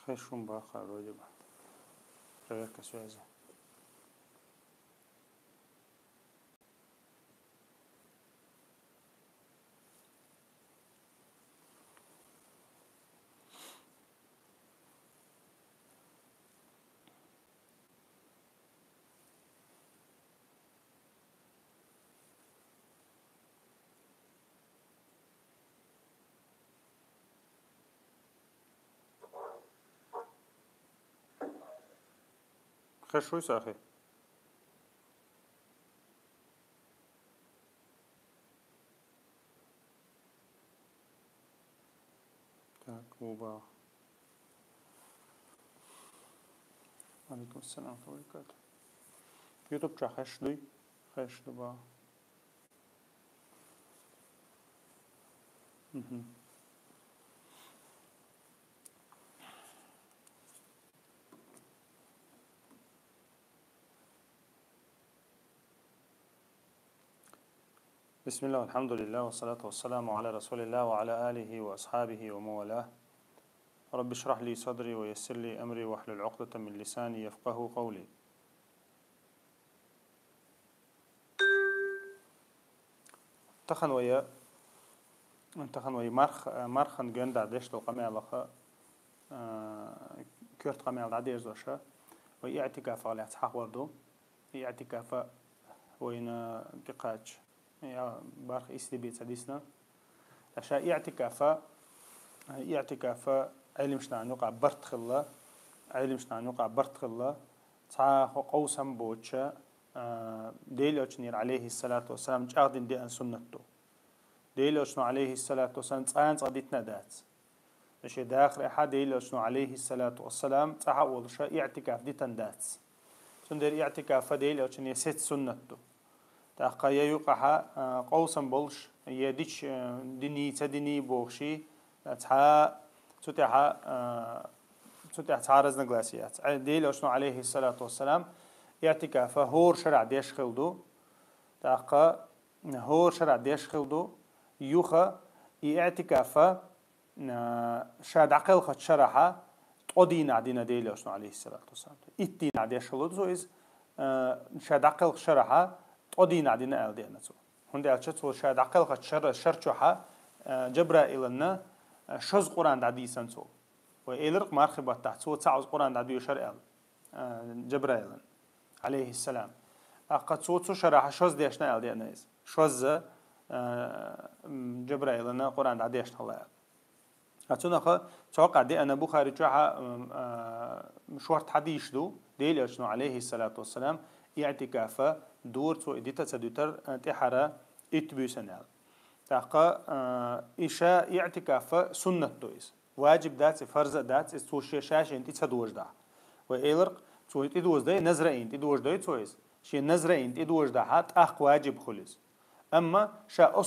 خشم باخر روجبه رأيك سوازه خش شوي ساخي تاك وبا عليكم السلام ورحمة الله وبركاته يوتيوب شا خش با بسم الله والحمد لله والصلاة والسلام على رسول الله وعلى آله وأصحابه وموالاه رب اشرح لي صدري ويسر لي أمري واحلل عقدة من لساني يفقه قولي تخن ويا مرخن جند عدش تو قمع لخا كرت قمع عديش دوشة ويعتكاف على حق وردو يعتكاف وين دقاج يا بارخ استبيت حديثنا أشياء يعتكاف علم شنان يقع برت خلا علم شنان يقع برت خلا تا قوسم بوتشا ديل أشنير عليه الصلاة والسلام جاهدين دي أن سنته ديل أشنو عليه الصلاة والسلام تان صديتنا دات مش داخل أحد ديل أشنو عليه الصلاة والسلام تحول شيء اعتكاف دي تندات سندر اعتكاف ديل أشنو ست سنته تأقيا يقع قوسا بولش يديش ديني تديني بوخشي تتح تعرض نجلاسيات ديل أشنو عليه الصلاة والسلام اعتكاف هور شرع ديش خلدو تأقى هور شرع ديش خلدو يوخا اعتكاف شاد عقل خد شرحه تقدين عدينا ديل أشنو عليه الصلاة والسلام اتين عديش خلدو زويز شاد عقل شرحه تقدين عدينا أل دينا سو هندي أشتو شاد عقل خد شرحه جبرائيل لنا شز قرآن عديسان سو وإلرق مرخبة تحت سو تعوز قرآن عديو شرع جبرائيل عليه السلام أقد سو شرح شز ديشنا أل دينا شز جبرائيل لنا قرآن عديش الله أتونا خا توقع دي أنا بخاري جاها مشوار حديث دو ديل أشنو عليه الصلاة والسلام اعتكافه دور تو إديتا سدوتر تحرى إتبوسنال تاقا إشاء اعتكافه سنة دويس واجب دات فرض دات استوشي شاش انتي تدوج دا وإيلرق تو تدوج دا نزرة انتي دوج دا تويس شي نزرة انتي دوج دا هات أخ واجب خلص أما شاء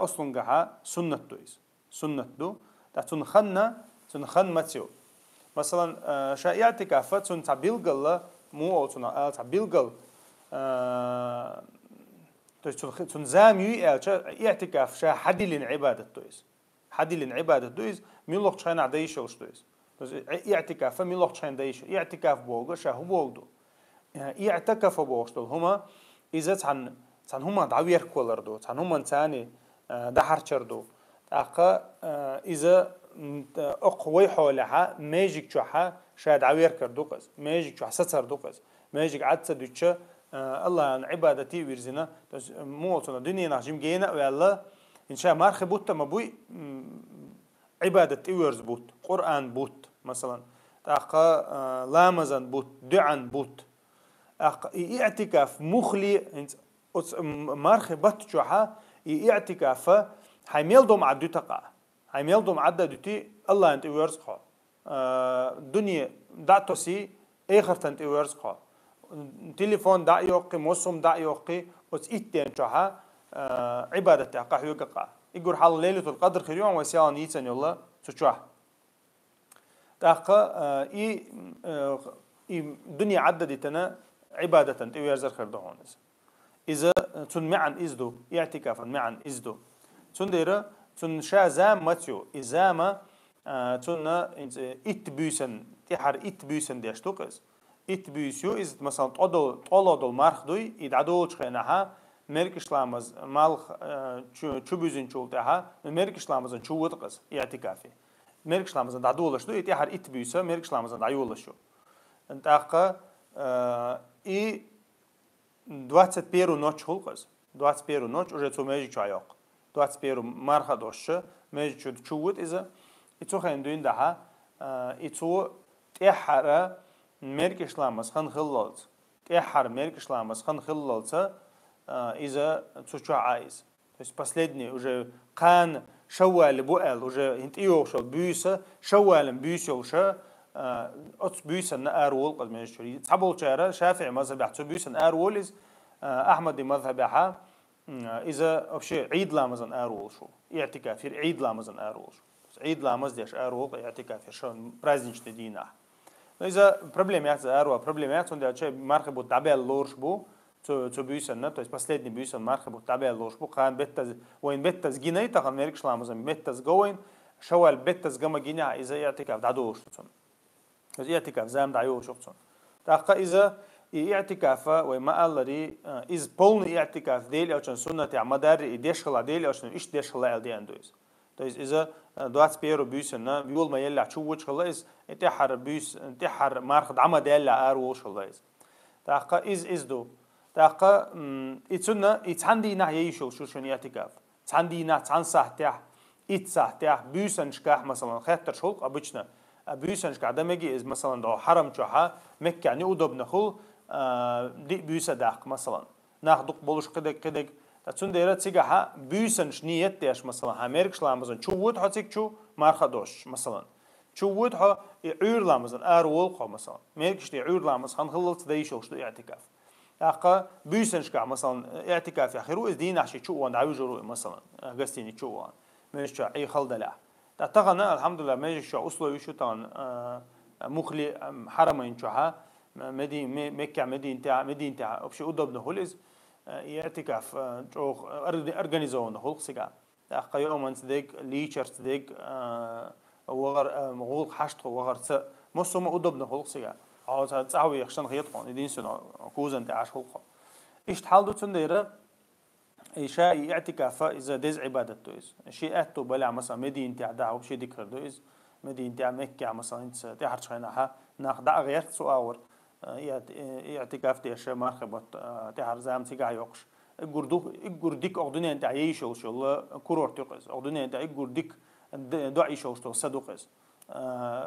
أصلنجها سنة دويس سنة دو تنخن متيو مثلا شاء اعتكافه تنتبيلجل مو أو تنتبيلجل تنزامي اعتكاف شاء حدي للعبادة دويس حدي للعبادة دويس ميلوخ شاين عديش وش دويس اعتكاف ميلوخ شاين دايش اعتكاف بوغ شاهو بوغدو اعتكاف بوغدو هما إذا عن هما دعوير كولردو عن هما تاني دحرشردو أقا إذا أقوي حولها ماجيك جوحا شاد عوير كردوقز ماجيك جوحا ستردوقز ماجيك عدت دوتشا الله عن عبادتي ويرزنا موتنا دنيا نحجم جينا ويالله إن شاء مارخ بوت مبوي عبادتي ويرز بوت قرآن بوت مثلا أقا لامزن بوت دعان بوت أقا اعتكاف مخلي مارخ بات جوحا اعتكاف هيميل دوم عدو تقع هيميل دوم عدو دوتي الله انت ويرزقها دنيا دعتوسي اخر تنت ويرزقها تليفون دع يوقي موسم دع يوقي وتس ايتين جوحا عبادتي قا حيوقع يقول حال ليلة القدر خيريون وسيان يتسن يلا تشوح تاقا اي دنيا عددتنا عبادة انت ويرزق خير دهونز إذا تن معا إزدو اعتكافا معا إزدو تن ديرا تن شازام ماتيو إزاما تون إت بيسن تحر إت بيسن ديش توقز إت بيسيو إز مثلا طول مرخ دوي يدعدول شخينها مركش لامز مالخ شو بيزن شو تها مركش لامزن شو وتقز اعتكافي مركش لامزن دعدول شو يتحر إت بيسا مركش لامزن دعيول شو انت أخا إي 21 noć hulqas 21 noć уже to među čajok 21 marha došće među čuvut iza i to hen duin daha i to tehara merkešlamas han khillalts tehar merkešlamas han khillaltsa iza to čaiz то есть последний уже кан шавал буэл уже интиошо бюса шавален бюсёша أتس بيسن أرول قد من الشري تحبول شارع شافعي مذهب يحتسب بيسن أرولز أحمد مذهب يحا إذا أبشي عيد لامزن أرول شو اعتكاف في عيد لامزن أرول شو عيد لامز ديش أرول اعتكاف شو برازنش تدينا إذا проблем يحتسب أرول проблем يحتسب ده شيء مرخب وتعبير لورش بو تو بيسن то есть последний بيسن مرخب وتعبير لورش بو كان بيتز وين بيتز جيني تاخد ميركش لامزن بيتز جوين شوال بيتز جما جيني إذا اعتكاف دعوش تسمى بس اعتكاف زام دعيو شخصون تاقا إذا اعتكاف وما ألري إز بولن اعتكاف ديل أو شن سنة مدار يدشخل ديل أو شن إيش دشخل ألدي عندوز تويس إذا دوات بيرو بيسنا بيقول ما يلا شو وش خلاص انتحر بيس انتحر مارخد عما ديلا أروش خلاص تاقا إز دو تاقا إتسنا إتعندي نهي شو شن اعتكاف تعندي نه تعنصح تح إتصح تح بيسن شكاح مثلا خاطر شلق أبوشنا بيوسنش قاعدة مجي إز مثلا ده حرم شوها مكة يعني أودب نخل دي بيوسا داق مثلا ناخدق بولش كده تاتون ديرة تيجا بيوسنش نيت تيش مثلا هميركش لامزن شو ود هاتيك شو مارخدوش مثلا شو ود ها يعير لامزن أرولقه مثلا ميركش يعير لامز هنخلص دايشوش ده اعتكاف أقا بيوسنش قاع مثلا اعتكاف يا خيرو إز دين عشان شو وان عيوجرو مثلا قستيني شو وان مش أي خلد لا تغنى الحمد لله ماجي شو أصله يشو تان مخلي حرمين شوها مكة مدينة أبشي أودب نهولز يعتكاف جو أرجانيزون نهول سجا أخي يوم أنتديك ليشرت ديك وغر حشت وغر مصوم أودب نهول سجا عاوز تعوي يخشن خيط قان يدين سنة كوزن تعاش خلقه إيش تحلو تنديره شيء اعتكاف إذا دز عبادة تويز شيء أتو بلع مثلا مدينة تعداء أو شيء ذكر تويز مدينة مكة مثلا أنت تحرش خينها ناخد غير سؤال اعتكاف تيش مرخبة تحر زام تيجا يقش الجرديك أقدني أنت عايش وش الله كرور تقص أقدني أنت الجرديك دعي شوش تو صدقس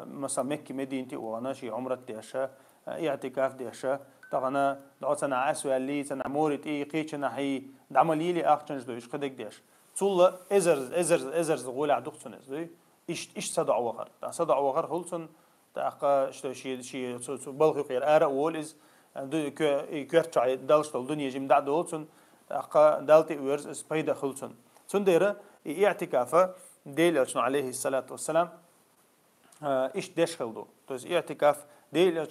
مثلا مكة مدينة وأنا شيء عمرة تيش اعتكاف تيش تغنا دعوتنا أسوأ لي تنا مورد قيتنا هي دعملي لي أختنج دويش خدك ديش تصل إزرز غول عدوختنز دوي إيش صدع وغر صدع وغر هولسون تأقى شيء بلغي غير آراء وولز دو كيرتشع دالشت الدنيا جم دعد هولسون تأقى دالتي ويرز سبيدا هولسون سنديرة اعتكافه ديل عليه الصلاة والسلام إيش ديش خلدو توز اعتكاف ديل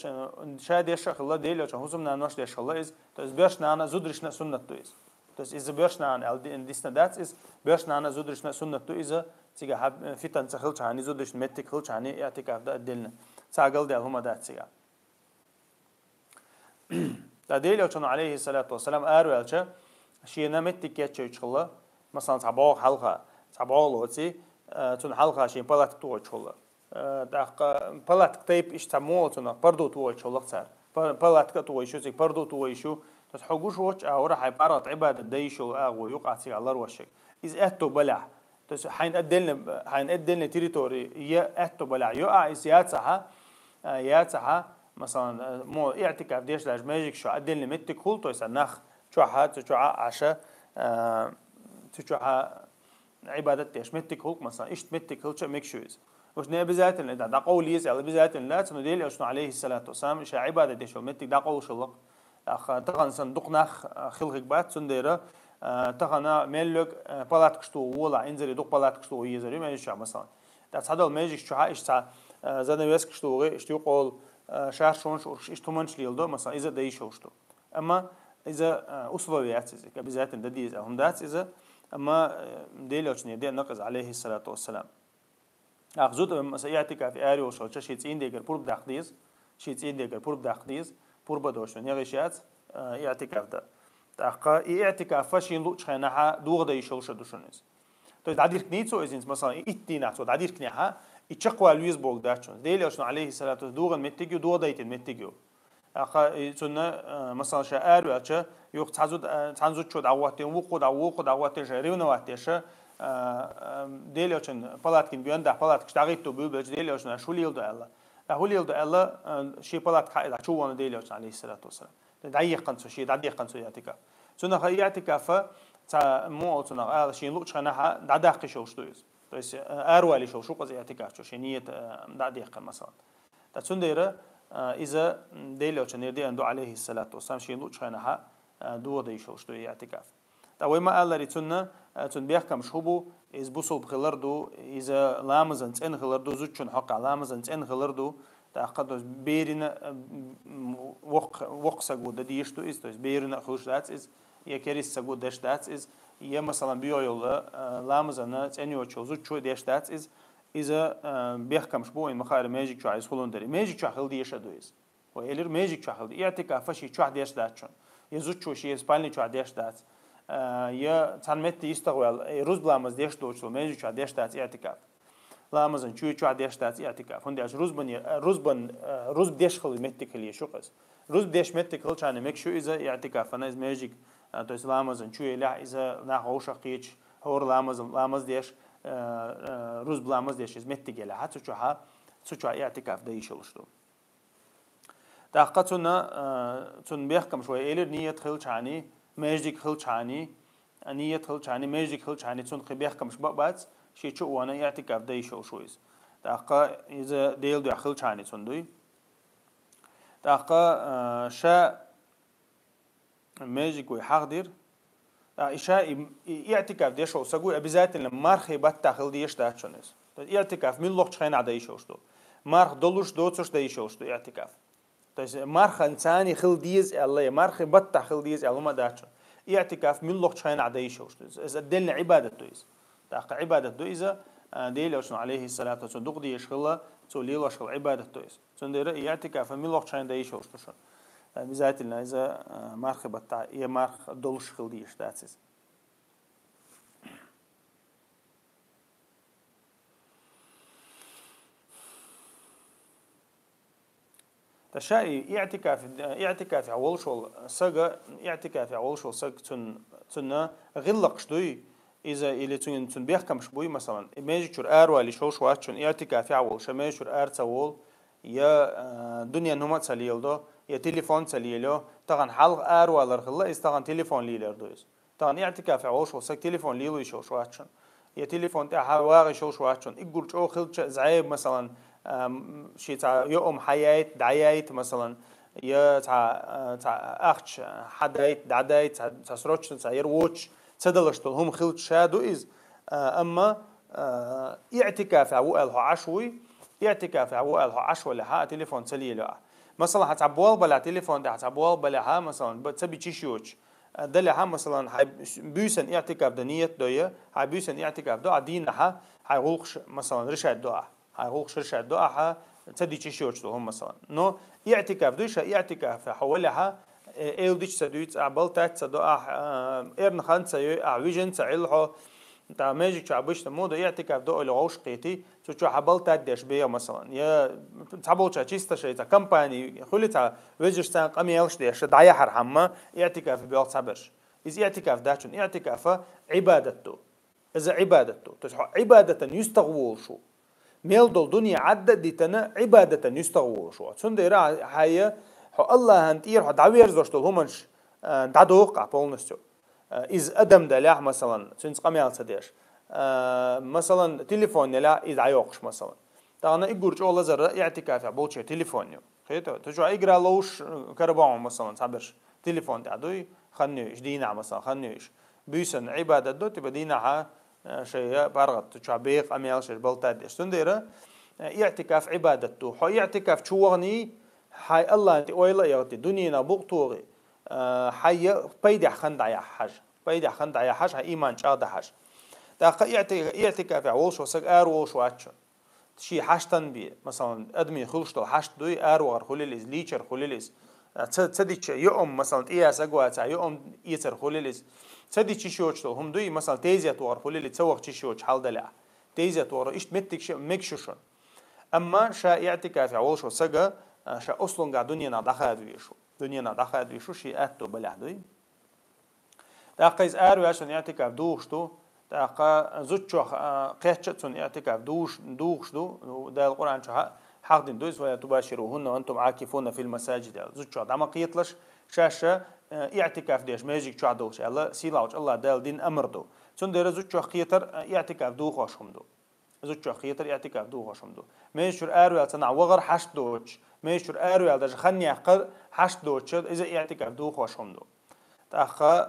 شا ديش خلا ديل هوزم نانوش ديش خلا إز توز بيرش نانا زودرشنا سنة تويز توز إذا بيرش نانا إن ديسنا دات إز بيرش نانا زودرشنا سنة تويزا تيجا حب فيتان تخلش عني زودرش متك خلش عني اعتكاف ده ديلنا ساقل ديل هما دات تيجا ديل عليه الصلاة والسلام أروالش شينا متك يتشوش خلا مثلا تعبوق حلقة تعبوق لوتي تون حلقة شين بلات توش خلا داق بلات كتيب إشتمول تنا بردو توش خلا صار بلات كتوش شو زي بردو توش شو تحوجوش وش أورا حيبارات عبادة دايشو أغو يقع تيجا الله روشك إذا أتو بلع تس حين أدلنا تريتوري يا أتو بلع يقع إزياتها ياتها مثلا مو اعتكاف ديش لاج ماجيك شو أدلنا متك كل تويس النخ شو عشاء شو عبادة ديش متك هوك مثلا إيش متك هوك ميك شويز وش نبي بذات إن دا قول يسأل بذات لا تنديل أشنو عليه الصلاة والسلام إيش عبادة ديش متك دا قول شلق أخ تغن صندوق نخ خلقك بعد سنديرة تغنا ملك بلات كشتو ولا إنزل دوق بلات كشتو يزري ما يشع مثلا دا هذا الماجيك شو إيش زاد نبيس كشتو إيش يقول شهر شونش إيش تمنش ليلدو مثلا إذا دا يشوشتو أما إذا أصوليات إذا كبذات دديز هم دات إذا أما ديل أشني دي نقز عليه الصلاة والسلام أخذت مثلا اعتكاف أريو شو شيء عين ديجر بور بدأخديز شيء عين ديجر بور بدأخديز بور بدوشون يغشيات اعتكاف ده تأخا اعتكاف فشين لوش خناها دوغ ده يشوش دوشونيز تو دادير كنيتو إزين مثلا إتيناتو دادير كنيها يتشقوا لويز بوغ داشون ديل يوشن عليه الصلاة والسلام دوغن متجو دوغ ده يتمتجو أخا تنا مثلا شعر وأشة يوق تانزود شود عواتين وقود عواتين شريونا واتيش ديل يوشن بلاتكين بياندا بلات كشتاغيتو بيلبج ديل يوشن شوليل ده الله هوليل ده الله شيء بلات خائد شو وانا ديل يوشن عليه الصلاة والسلام دعيق قنصو شيء دعيق قنصو يعتكاف تنا خي يعتكاف تا مو تنا شيء لوش خناها دعاق شوش تويز بس أروالي شو قصدي يعتكاف شو شيء دعيق مثلا تسنديره إذا ديلو شنير دي عنده عليه الصلاة والسلام شيء لوش خناها دو ده يشوش تو يعتكاف تاوي ما قال ريتنا تون بيحكم شوبو إذا بوصل بخلردو إذا لامزن تين خلردو زوجون حق لامزن تين خلردو تأخذ بيرنا وق سجود ديش تو إز بيرنا خوش دات إز يكريس سجود دش دات إز يا مثلا بيويل لامزن تين يوتشو زوجو ديش دات إز إذا بيحكم شبو إن مخاير ماجيك شو عايز خلون دري ماجيك شو خل ديش دويز وإيلر ماجيك شو خل اعتكاف فشي شو ديش داتشون يزوجو شيء إسباني شو ديش دات يا تنمت يستغل روز بلامز ديش دوتشو ماجيك شو ديش دات اعتكاف لامزن شو ديش دات اعتكاف هندي أش روز بديش خل متكلي شو قص روز بديش متكل كان مك شو إذا اعتكاف أنا إز ماجيك تويس لامزن شو لا إذا ناخو شقيش هور لامز ديش روز بلامز ديش إز متكلي حتى شو اعتكاف ده يشلشتو تحققنا تون بيحكم شوي إيلر نية خل شاني ماجيك خل شاني نية خل شاني ماجيك خل شاني تون بيحكم شو بعد شيء شو وانا اعتكاف ده يشويز تحقق إذا ديل ده خل شاني تون دوي تحقق شا ماجيك ويحقدر إشاء اعتكاف ده شو سقول أبزات لما مرخي بتاخل ديش ده شونيز اعتكاف من لوقت خين عدا يشوشتو مرخ دلوش دوتش ده يشوشتو اعتكاف مرخ إنساني خل ديز الله مرخ بتاع خل ديز الله ما داشون اعتكاف من لوقت خين عدا يشوشتو إذا دلنا عبادة دويز تاق عبادة دويزة ديلوشن عليه الصلاة والسلام دق ديش خلا تولي وش خل عبادة دويز تندر اعتكاف من لوقت خين دا يشوشتو شون بذات لنا إذا مرخ بتاع يا مرخ دلوش خل ديش داتس تشاي اعتكاف أول شغل سجى اعتكاف أول شغل سج تن غلق شدوي إذا اللي تن بيحكم شبوي مثلا ماجيكور أروى اللي شو واتشون اعتكاف أول شماجيكور تسول يا دنيا نومات سليلدو يا تليفون سليلو طبعا حلق أروى لرخلا استغن تليفون ليلر دويس طبعا اعتكاف أول شغل سج تليفون ليلو يشو واتشون يا تليفون تاع واغي شو واتشون يقول شو خلت زعيب مثلا شيء تاع يوم حياة دعايات مثلا يا تاع أختش حدايت دعايت تاع سروتش تاع يروتش تدلشتل هم خلت شادو إز أما اعتكاف عوالها عشوي اعتكاف عوالها عشوي لها تليفون سليلة مثلا حتعبوال بلا تليفون ده حتعبوال بلا ها مثلا بتسبي تشيوش دلها مثلا بيسن اعتكاف دنية دوية هاي بيسن اعتكاف دو عدينها هاي غلقش مثلا رشاد دو هاي شرشة دعاء تدي تشيوش هم مثلا نو اعتكاف دوش اعتكاف حولها ديش سدويت عبلتات صداع إرن خان سيو عويجن سعيلها تا ماجيك شعبش تمود اعتكاف دو لغوش قيتي شو حبلتات ديش بيا مثلا يا تعبوش تشيستا شيء تا كمباني خليتا ويجشتان قميلش ديش دعيا حرحمة اعتكاف بيال صبرش إذا اعتكاف داشون اعتكاف عبادته إذا عبادته تشح عبادة يستغول شو ميل دول دنيا عدة دي تنا عبادة يستغول شو سنديرا هاي حو الله هنتير حو دعوير زوجتول همش دعوق عبولنستو إز أدم دلاح مثلا سنس قميال سديش مثلا تليفون لا إز عيوقش مثلا تانا إيجورج الله زر اعتكاف عبولش تليفونيو خيتو تجوا إجرا لوش كرباهم مثلا صبرش تليفون تعدوي خنيش دينا مثلا خنيش بيسن عبادة دو تبى دينا شيء بارغت تشابيق أميال شيء بلتاد استنديره اعتكاف عبادته حو اعتكاف شوغني حي الله أنت ويلا يغتي دنيا بقطوري حي بيدع خند يا حج بيدع خند يا حج إيمان شاد حج تاق اعتكاف عوش وسق أروش واتشون شي حشتن بي مثلا ادمي خلشتو حشت دوي اروغر خليلز ليچر خليلز تصديش يوم مثلا اياس اغواتا يوم يتر خليلز تصديش شوچتو هم دوي مثلا تيزيت ور خليل تسوق شوچ حال دلع تيزيت ور اشت متك مكشوشن اما شا اعتكاف عولشو سجا شا اصلا قاعد دنيا دخلت ويشو دنيا دخلت ويشو شي اتو بلع دوي تاقيز ارو عشان اعتكاف دوشتو تاقا زوتشو قيتشتون اعتكاف دوشتو ده القرآن شو حق دين دوز ولا تباشروهن وانتم عاكفون في المساجد زوتشو دعما قيتلش شاشة اعتكاف ديش ماجيك شو عدوش الله سيلاوش الله دال دين امر دو تون دير زوتشو قيتر اعتكاف دوخوشهم دو زوجة خيطر اعتكاف دو هاشم دو ميشور أرويال تنع وغر حشت دوش ميشور أرويال داش خني عقل حشت دوش إذا اعتكاف دو هاشم دو تأخا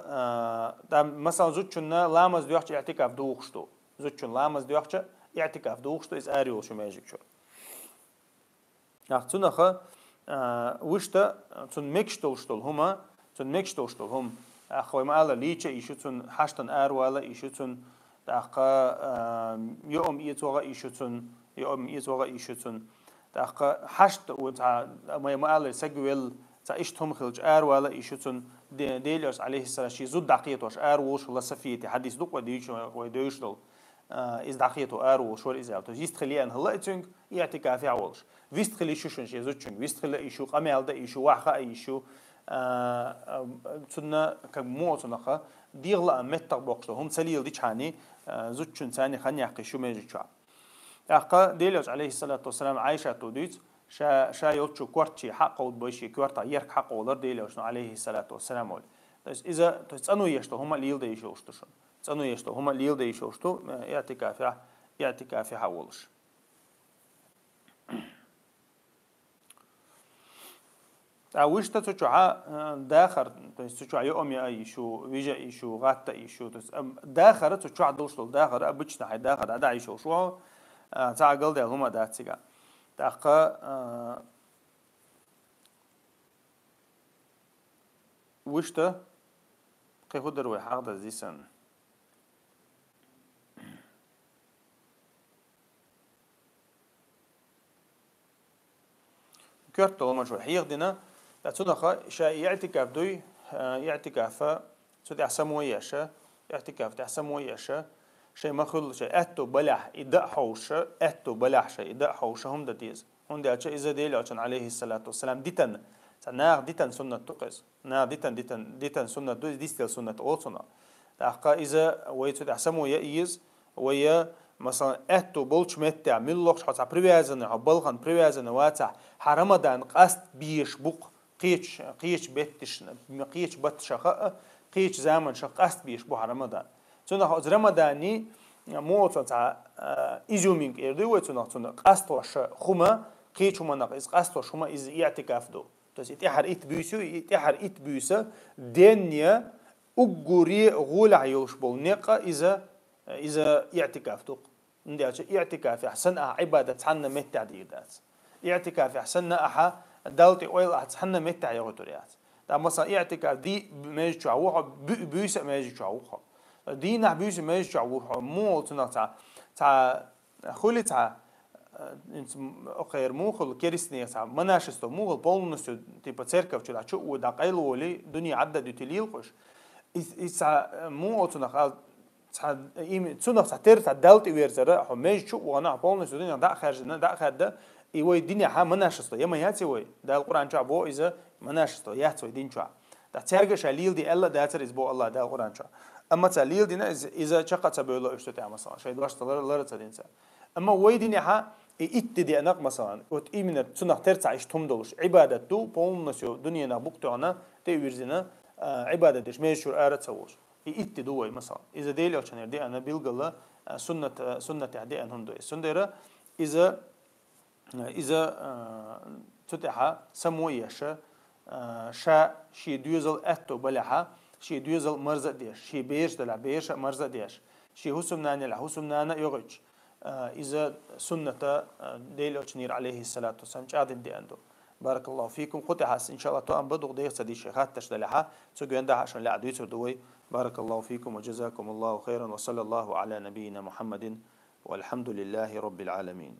تا مثلا زوجنا لامز ديوحش اعتكاف دوخشتو زوجنا لامز ديوحش اعتكاف دوخشتو إذا أرويال شو ماجيك شو تون خا وشتا تون ميكشتولشتول هما تون ميكشتولشتول هم أخوي ما الله ليتش يشو تون حشتن أرويال يشو تون تاقا يوم يتوغا إيشوتون يوم يتوغا إيشوتون تاقا حشت وتاع ما يمال سجول تا إيشتهم خلج ولا إيشوتون ديليوس عليه السلام شي زود دقيقة واش وش ولا سفيتي حديث دوق وديوش دول إز دقيقة وش ولا إزاي تو يست خلي أن هلا إتشنج يعتكاف يعولش فيست خلي شوشن شي زوجن فيست خلي إيشو قميل ده إيشو واحد إيشو تنا كموتنا ديغلا متق بوقشتو هم سليل دي چاني زوجن ثاني خني حق شو ميجي چا اقا ديلوس عليه الصلاه والسلام عائشه توديت شا يوتشو كورتشي حق ود بوشي كورتا يرك حق ولر ديلوس عليه الصلاه والسلام ول بس اذا تصنو يشتو هم ليل دي شوشتو تصنو يشتو هم ليل دي شوشتو اعتكاف حولش اوش تتوچا داخر تتوچا يوم يا ايشو ويجا ايشو غاتا ايشو داخر تتوچا دوشتل داخر ابچنا هاي داخر دا ايشو شو تا قال ده هما داتسيغا داقا وشتا قي خدر وي حق زيسن كرت هما شو حيغدنا تتوخا شا يعتكاف دوي يعتكاف تدي احسمو ياشا اعتكاف تحسمو ياشا شيء مخل شيء اتو بلح اداء حوش اتو بلح شيء اداء حوش هم دتيز هم ده اذا ديل عشان عليه الصلاه والسلام ديتن ناغ ديتن سنه تقز ناغ ديتن سنه دوز ديستل سنه اولسنا تاقا اذا ويت تحسمو ييز ويا مثلا اتو بولش متع ملوخ حتى بريوازن بلغن بريوازن واتع حرمدان قست بيش بوق قيش بتش قيش بتشخ قيش زمن شق قست بيش بو حرمدان تونه از رمضاني موت تاع ايزومينغ اردو تونه قست وش خما قيش منق از قست وش خما از اعتكاف دو تس يتحر ات بيسو دنيا اغوري غول عيوش بول نقا اذا اعتكاف دو ندي اعتكاف احسن عباده حنا متع ديدات اعتكاف احسن احا دالتي اويل حنا متع يغتريات دا مثلا اعتكاف دي ماجي تشاو بيس ماجي تشاو دي نحبيس ماجي تشاو مو تا خولي تا انت اخير موخل كريسني تا مناشستو موخل полностью типа церковь чуда чу уда قيلولي دنيا عدد يتليلقش إذا مو أتونا تسونخ ساتر تدلت ويرزرا حماج شو وانا بولنس الدنيا دا خارج دا خد ايوه الدنيا ها مناشستو يما ياتي وي دا القران جا بو اذا مناشستو ياتي دين جا دا ترجع شليل دي الله دا تر بو الله دا القران جا اما تليل دينا اذا شقت بيقول اشتو مثلا شيء دوش تلر تدينسا اما وي دنيا ها اتدي انق مثلا وت ايمن تسونخ ترتع اشتم دولش عبادته بولنس دنيا بوقتنا تي ويرزنا عبادة ديش ميشور آرت سووش إيت دوي مثلا إذا ديلي أو شنير دي أنا بيلقلا سنة عدي أنهم دوي سندرة إذا تتحى سموية شا شي دوزل أتو بلحة شي دوزل مرزق ديش شي بيش دلع بيش مرزق ديش شي هسم ناني لا هسم نانا يغج إذا سنة ديلي أو شنير عليه الصلاة والسلام جادن دي أندو بارك الله فيكم قطع إن شاء الله تو أن بدو دير سدي شيخات تشدلها تسوي عندها عشان لا عدوي دوي بارك الله فيكم وجزاكم الله خيرا وصلى الله على نبينا محمد والحمد لله رب العالمين.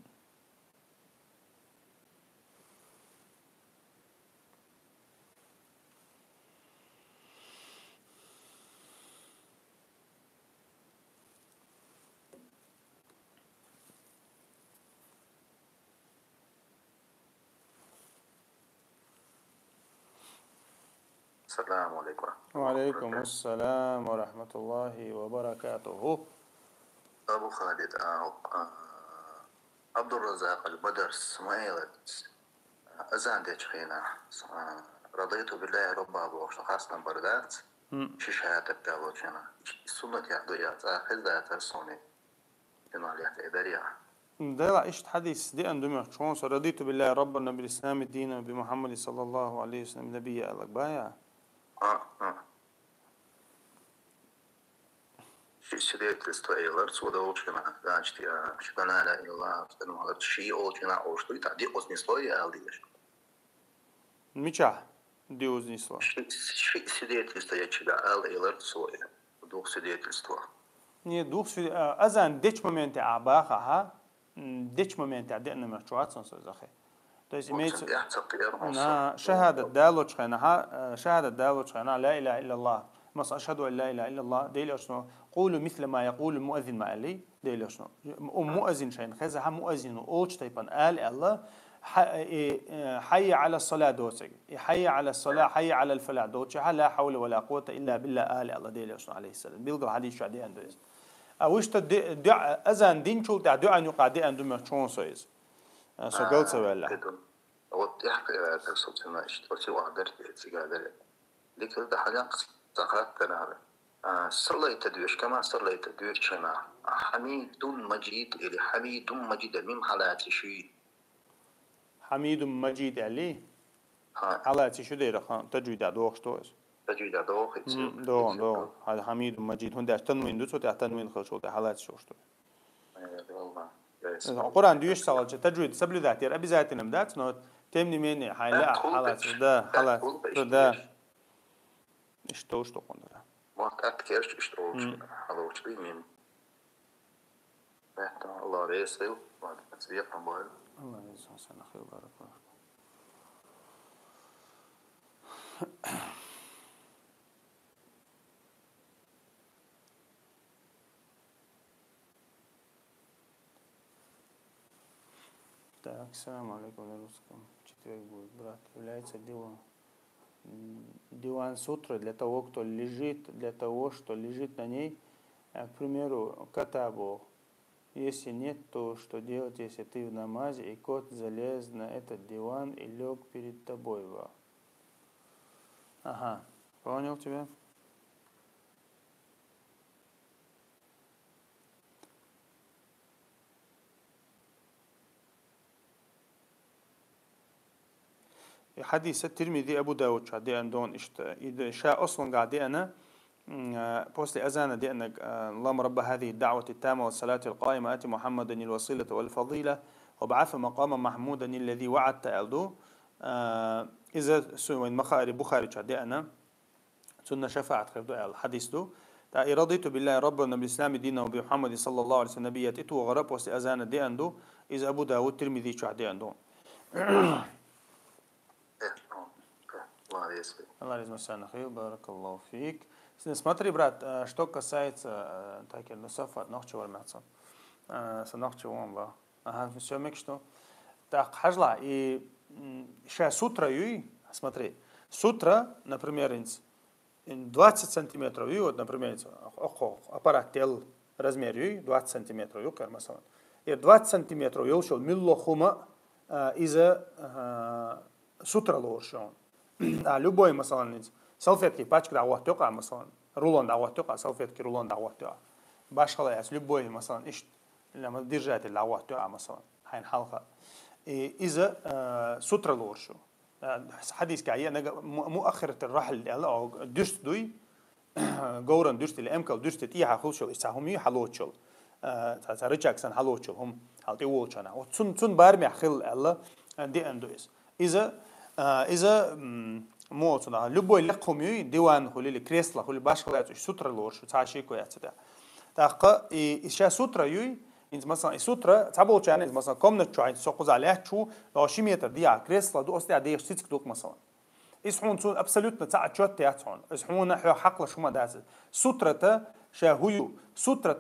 السلام عليكم ورحمة الله وعليكم وبركاته. السلام ورحمة الله وبركاته. أبو خالد عبد الرزاق البدر سمايل أزان ديش خينا رضيت بالله ربا أبو خاصة بردات شهادة تابوشنا السنة يحدو يا خزة ترسوني تنال يحتاج ده لا إيش حديث دي أندمج شون رضيت بالله ربنا بالإسلام الدين بمحمد صلى الله عليه وسلم نبي قالك بايع. شديت استويلر سودا وشنا داشتي شكرا لا إله إلا الله استنوا شيء أو شنا أو شتوي تعدي أصني سلوي ألديش ميشا ديوز نسلا شديت استوي شدا أل إلر سوي دوخ شديت استوى ني دوخ في أزان ديش مومنت عباها ديش مومنت عدنا مشروعات سنسو زخي. То есть имеется شهادة دالوش خينها شهادة دالوش خينها لا إله إلا الله مس أشهد أن لا إله إلا الله دليل شنو قولوا مثل ما يقول المؤذن ما علي دليل شنو مؤذن شين خذها مؤذن أوش تيبان آل الله حي على الصلاة دوتك حي على الصلاة حي على الفلاح دوتك لا حول ولا قوة إلا بالله آل الله دليل شنو عليه السلام بيلقى حديث شو عدي عنده أوش تدع أذان دين شو تدع أن يقعد عنده مشون سويز سجل سويلا وضحت ترسلتنا اشتركي وعبرت سجادة لكن ده حاجة سقط كناره صليت تدويش كما صليت تدويش شنا حميد مجيد إلى حميد مجيد من حالات شيء حميد مجيد عليه حالات شو ده رخان تجويد دوخ توس تجويد دوخ دو هذا حميد مجيد هون ده تنوين دو صوت تنوين خل شو ده حالات شو القرآن ديوش سوالش تجويد سبل ذاتي ربي ذاتي نمدات نوت تمني مني هاي لا حالات ده حالات ده اشتوش تو قندرة وقت أكثرش اشتوش حلوش بيمين الله ريسيل بعد تسبيح نبوه الله يجزاه سنة خير بارك الله السلام عليكم ورحمة الله وبركاته. Диван сутра для того, кто лежит, для того, что лежит на ней, к примеру, кота Бог. Если нет, то что делать, если ты в намазе, и кот залез на этот диван и лег перед тобой? Ага, понял тебя? حديث الترمذي أبو داود شادي عندون إذا شاء أصلا قاعدي أنا بوصل أذان دي أنك اللهم رب هذه الدعوة التامة والصلاة القائمة آتي محمدا الوسيلة والفضيلة وبعث مقاما محمودا الذي وعدت ألدو إذا سوين مخاري بخاري شادي أنا سنة شفاعة خير الحديث دو رضيت بالله ربنا بالإسلام دينا وبمحمد صلى الله عليه وسلم نبيات إتو وغرب وصل أذان دي أندو إذا أبو داود الترمذي شادي عندون الله يجزاك سنة خير بارك الله فيك. Смотри, брат, что касается таких насафат, нахчевал мясо, санахчевал ба. Ага, все мек что. Так, хажла и сейчас сутра юй, смотри, сутра, например, 20 сантиметров юй, вот, например, аппарат тел размер юй 20 сантиметров юй, кармасан. И 20 сантиметров юй шел миллохума из-за сутра лошон. любой مثلا салфетки пачка دعوة تقع مثلا رولون دعوة تقع салфетки رولون دعوة تقع باش خلاص любой مثلا إيش لما держать الدعوة تقع مثلا هاي حلقة إذا سترة لورشو حديث كعية مؤخرة الرحل أو درست دوي جورن درست الأمكال درست تيها خلشوا إسحامي حلوتشل ترجع كسان حلوتشل هم حلتي وولشنا وتسون بارمي خل الله دي أندويس إذا موتنا любой لقومي ديوان خلي كريسلا خلي باش خلات سترة لورشو تعشي كويس ده تاقة إيش سترة يوي إنت مثلا سترة تعبوا يعني مثلا كم نتشاهد سوق عليه شو لو شيء متر ديا كريسلا دو أصلي عادي يشتيك دوك مثلا إسحون سون أبسولوت نتاع شوت تياتون إسحون حيو حقل شو ما داز سترة شاهيو سترة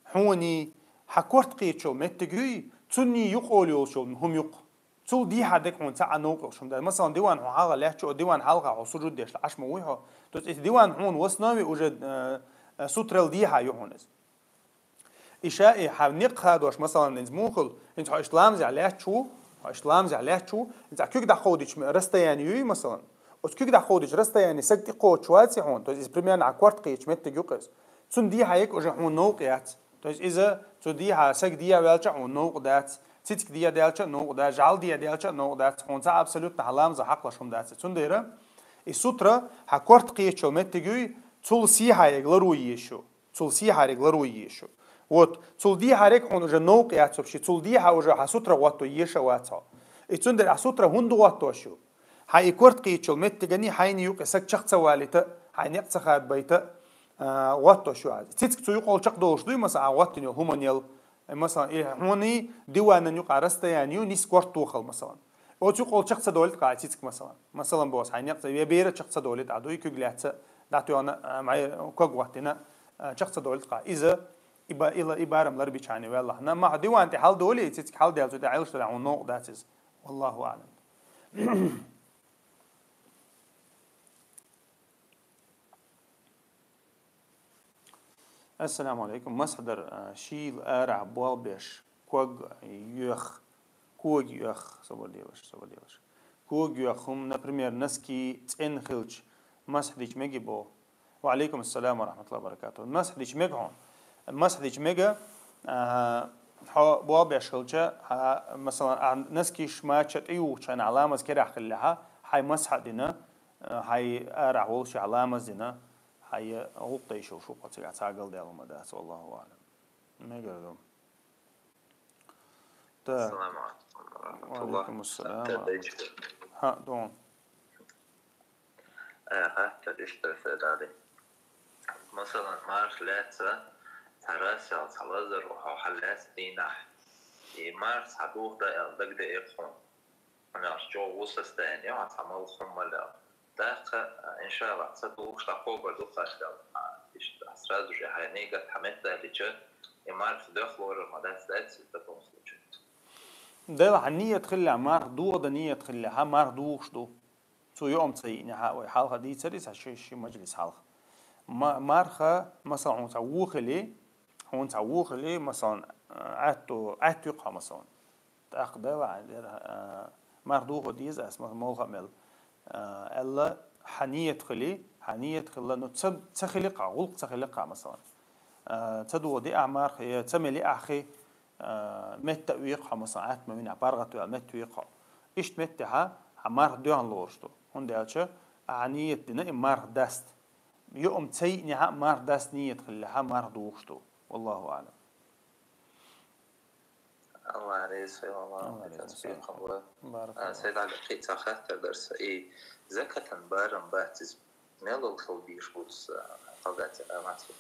حوني حكورت قيت شو متجوي توني يقولوا شو هم يق تول دي حدك هون ساعة نوقل شو ده مثلا ديوان هو حلقة لحشة ديوان حلقة عصور ديش لعش مويها توس ديوان هون وصنامي وجد سوترل دي حا يهونز إشاء حنق هادوش مثلا إنز موخل إنز هو إسلام زع لحشو هو إسلام زع لحشو إنز كيك دا خودش رستا يعني يوي مثلا وس كيك دا خودش رستا يعني سكتي قوت شواتي هون توس بريمير عكورت قيش مت جوكس تون دي حيك وجه هون نوقيات توس إذا تو دي ها سك دي والش هون نوقدات تيتك دي دالش نوقدا جعل دي دالش نوقدات هون تا أبسولوت نحلام زع حق لشهم دات تون ديره السوترا حكورت قيش مت جوي تول سي حيك لروي يشو تول سي حيك لروي يشو вот цулди харек он уже наук я вообще цулди ха уже хасутра ватто еша ватса и цундер хасутра хунду ватто шу хай корт кичол меттегани хайни юк сак чахца валита хайни цахат байта ватто шу аз цицк цу юк олчак дош дуй маса ваттиню хуманел مثلا هوني ديوان يق عرسته يعني نيس كورت توخل مثلا او تيق олчак دولت قاعد цицк مثلا بوس хайни يبير чахца دولت عدو يكغلات داتو انا معي كوغ واتنا чахца دولت قاعد اذا إبارم لربي شاني والله ما ديوان أنت حال دولي تيجي حال ديال تودع عيلش تدع ونوق داتز والله أعلم. السلام عليكم مصدر شيل أرع بوالبش كوج يخ صبر ديلش كوج يخم نبريمير نسكي تين خلج مسحدش مجيبو وعليكم السلام ورحمة الله وبركاته مسحدش مجهون مسحدش مجا ها بوابش هلجا مثلا نسكيش ما تشت أيوه كان علامة كده خلها هاي مسحدنا هاي أرع ولش علامة زنا هاي غلطة شو قصير عتاقل ده المدرسة والله أعلم مجا السلام عليكم ورحمة الله وعليكم السلام ها دون ها تدش تفعل مثلا مارش لاتسا تراسي على تلازر وحلات دينح مارس حدوه ده الدق ده يقوم أنا أشجو وصل تاني وعتعمل خملا داخل إن شاء الله تصدقوش تقوبر دوخاش ده إيش أسرار جه هني قد حمد ده ليش مارس دخلوا المدرسة ده تبون سوتش ده عنية تخلي مار دو ده نية تخلي ها مار دوش دو سو يوم تصيني ها حالها دي تريس هالشيء مجلس حالها مارخا مثلا هون تعوخ لي هون تعوخ لي مثلا عتو يقع مثلا تأخذه بعد مردوه ديز اسمه ملغمل الا حنية خلي انه تخلق غلق تخلق مثلا تدو دي اعمار هي تملي اخي مت ويقع مثلا عت من عبارة مت ويقع ايش متها عمار دوان لورشتو هون دالشه عنية دنا مار دست يوم تي نها مار دست نية خليها مار دوشتو والله أعلم. الله عليه والله تسبيح الله بارك سيد على قيت أخذت درس إيه زكاة بارم باتز ميلو خلبيش بوس قلت أماتي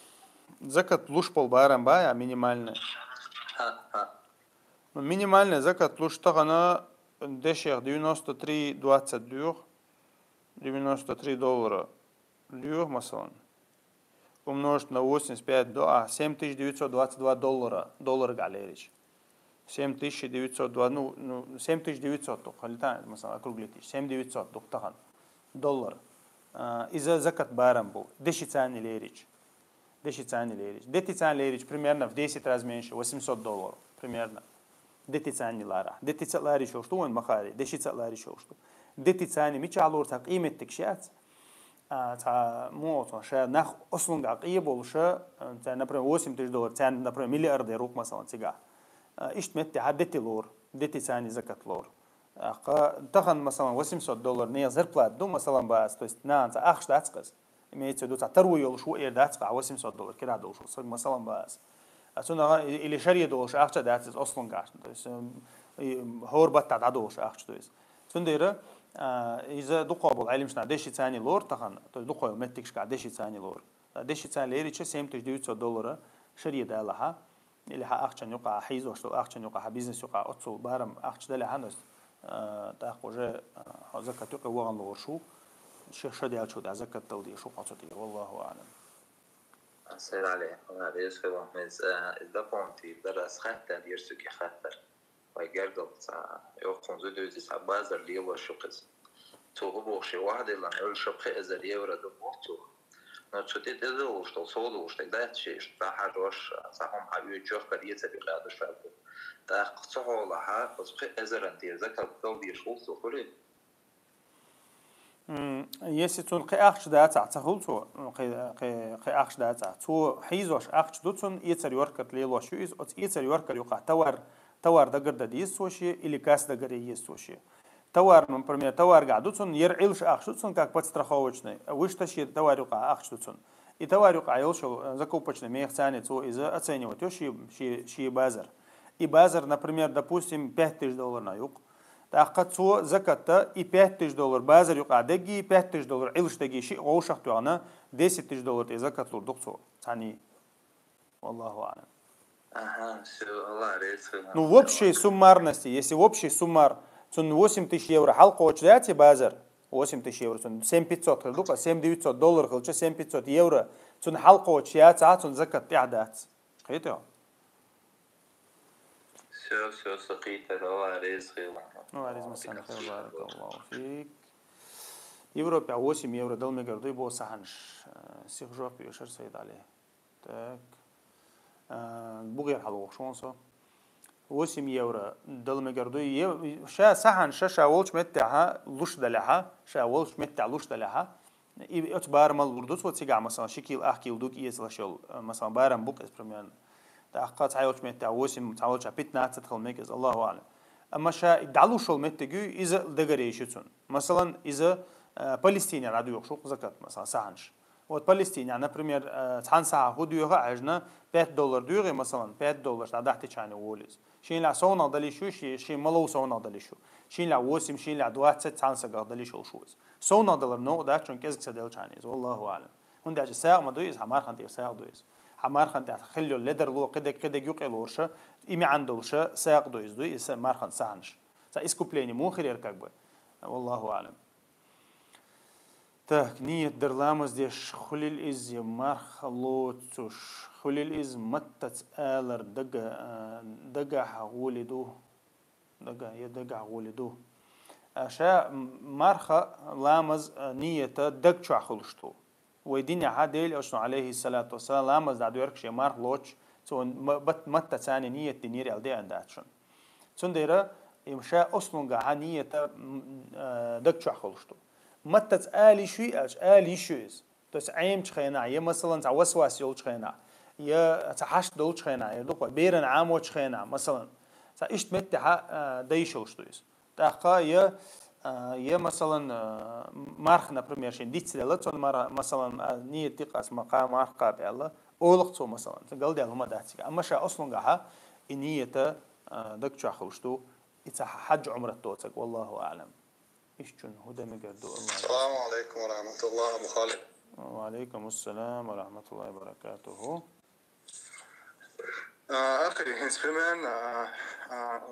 زكاة لوش بول بارم بايا минимальная минимальная زكاة لوش تغنى دشير 93.22 $93 льюр مثلا умножить на 85 до $7,922 доллар галерич 7,902 ну 7,900 خلينا مثلا округлить 7,900 دقيقة доллар إذا زكاة بارم بو دشي ثاني ليريج دتي ثاني ليريج примерно в 10 раз меньше $800 примерно دتي ثاني لارا دتي ثاني لاري شو وين مخاري دشي ثاني لاري شو دتي ثاني مش على ورثة قيمة تكشات تا موت شا نخ أصلاً عقيب والشا تا نبرة $8,000 تا نبرة مليار روك مثلاً تيجا إيش متى عدتي لور دتي ثاني زكاة لور تخن مثلاً $800 نيا زربلات دو مثلاً بس توست نان تا أخش داتقس ميت دو تا تروي ولا شو إير داتقع $800 كده دوش صار مثلاً بس أصلاً اللي شريه دوش أخش داتقس أصلاً قاش هور بتاع عدوش أخش دوش تنديره إذا دقابل علمش نعديش ثاني لور تخن دقابل متكش كعديش ثاني لور ديش ثاني ليري شيء $7,900 شريه ده لها اللي حأخشن يقع حيز وشتو أخشن يقع بيزنس يقع أتصل بارم أخش ده لها ناس تأخذ زكاة يقع وعن لور شو شدي على شو ده زكاة تودي شو قصتي والله أعلم. سير عليه أنا ليش كلام مز إذا قمتي درس خطة ديرسك خطر ويقرقل يوقن زودو زي بازر ليوا شقز تو هو شيء واحد اللي نقول شبخ إذا يورا دو موتو نتشتت إذا وشتل صود وشتل ده شيء صح روش صحهم حبيو جوف كريه تبي قاعد شوال ده قصة لها بس بخ إذا رنتي ذكر قلبي يشوف سوكري يسيتون قي أخش ده تعتقلتو قي أخش ده تو حيزوش أخش دوتون يتر يوركت ليلو شويز أت يتر يوركت يقع توار دقر ده ديس سوشي إلي كاس دقر يس سوشي توار например توار قاعدوتون يرعيلش أخش دوتون как подстраховочный وش تشي توار يقع أخش دوتون и توار يقع يلشو закупочный мех ценит то из оценивать то شي базар и базар например допустим $5000 на юг تأخذ سو زكاة и $5000 بازر يقع دقي $5000 عيلش دقي شيء غوش أختوانا $10,000 تزكاة للدكتور يعني والله أعلم. الله ريس. Ну в общей суммарности, если в общей суммар, то 8000 евро халка очдяти базар 8000 евро, то 7500 хлдука $7,900 хлча 7500 евро, то халка очдяти, а то زكاة تعدات. خيته. все سقيت الله ريس خير. وعليكم السلام بارك الله فيك. Европе 8 евро дал мне гордой был саханш. Сих жоп يشر سيد عليه. Так. بغير حلو شونسو. 8 евро дал мне гордой. شا سحن شا ولش متعها لوش دلها. شا ولش متع لوش دلها. и اتبار مال وردوس وتسيقع مثلا شكل أحكي ودوك يزلشل مثلا بارم بوك اسبرميان. تأخذ تعيش متع 8 تعيش 15 تدخل ميكز الله أعلم. أما شا دعلوشل متجو إذا دقريشتون مثلا إذا فلسطين عدو يخشوا زكاة مثلا سعنش وفلسطين يعني например تحن ساعة هدوها عجنا $5 دوغي مثلا $5 تعدحت شاني وولز شين لا سونا دليشو شين ملو سونا دليشو شين لا وسم شين لا دوات تحن سجى دليشو شوز سونا دلر نو ده چون كذا سدل شانيز والله أعلم هون ده ساعة ما دويز حمار خنتي ساعة دويز حمار خنتي خليو لدر لو قد يقيل ورشة إمي عندولشة ساعة دويز مار خن سعنش سإسكوبليني مو خير كعبة والله أعلم. Так, ниет дерламас деш хулил из мархлоцуш хулил из маттац алар дага хагулиду дага хагулиду аша марха ламаз нiyeta даг чахулшту ويدين عادل أشنو عليه الصلاة والسلام لامز دعو يركش مارخ لوش تو متى ثاني نية دينير ألدي عنداتشون تنديرا يمشى أصلاً جا نية دق شخلشتو متى آلي شيء آلي شيء تس عيم تخينا يا مثلاً تعوسواس يول تخينا يا تحش دول تخينا يا دوق بيرن عامو تخينا مثلاً تإيش متى دايشوشتويس تأخا يا مثلا مارخ например شين ديت لاتون مثلا نية تقاس مقام مارخ قابل أولقتو مثلا تقول ده هما داتك أما شيء أصلا جها نية دك شخوشتو حج عمرة توتك والله أعلم إيش جن هدا مجردو الله. السلام عليكم ورحمة الله أبو خالد. وعليكم السلام ورحمة الله وبركاته. أخي هنس примерно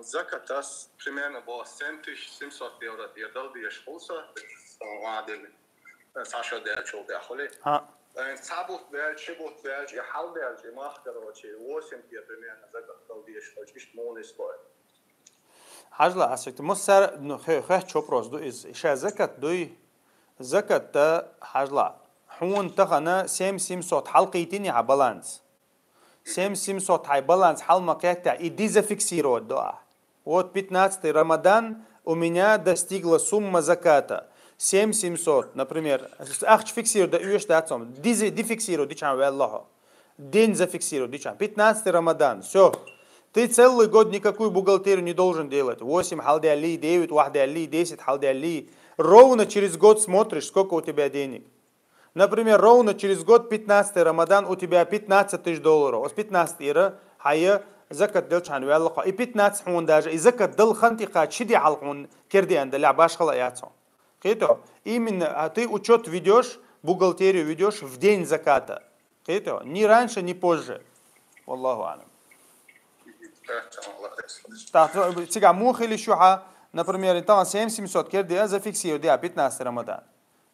زكاة примерно было 7700 евро يدل بيشخوصة وعادل ساشا ديال داخلي صابوت ديال شبوت ديال يحل ديال ما خدروتي 8 примерно زكاة دل بيشخوص إيش مونس بوي حاجلا أسيت مصر إنه خير شوبروز دو إز إيش زكاة حاجلا حون تغنى 700 حلقيتين على بالانس 700 هاي بالانس حال مقاطع и дезафиксировать да. Вот 15 Рамадан у меня достигла сумма заката 7700, например. Ахч фиксирует да уешь да отцом. Дефиксирует дичан Аллаху. День зафиксирует дичан. 15 Рамадан. Все. Ты целый год никакую бухгалтерию не должен делать. 8 халди али, 9 вахди али, 10 халди али. Ровно через год смотришь, сколько у тебя денег. Например, ровно через год 15 Рамадан у тебя $15 000. С 15 ира хая закат дел чан вяллаха. И 15 хун даже. И закат дел хантика чиди алхун керди андаля башхала яцо. Хито. Именно ты учет ведешь, бухгалтерию ведешь в день заката. Хито. Ни раньше, ни позже. Аллаху алям. Сега мухили шуха, например, там 7700 керди зафиксируй, да, 15 Рамадан.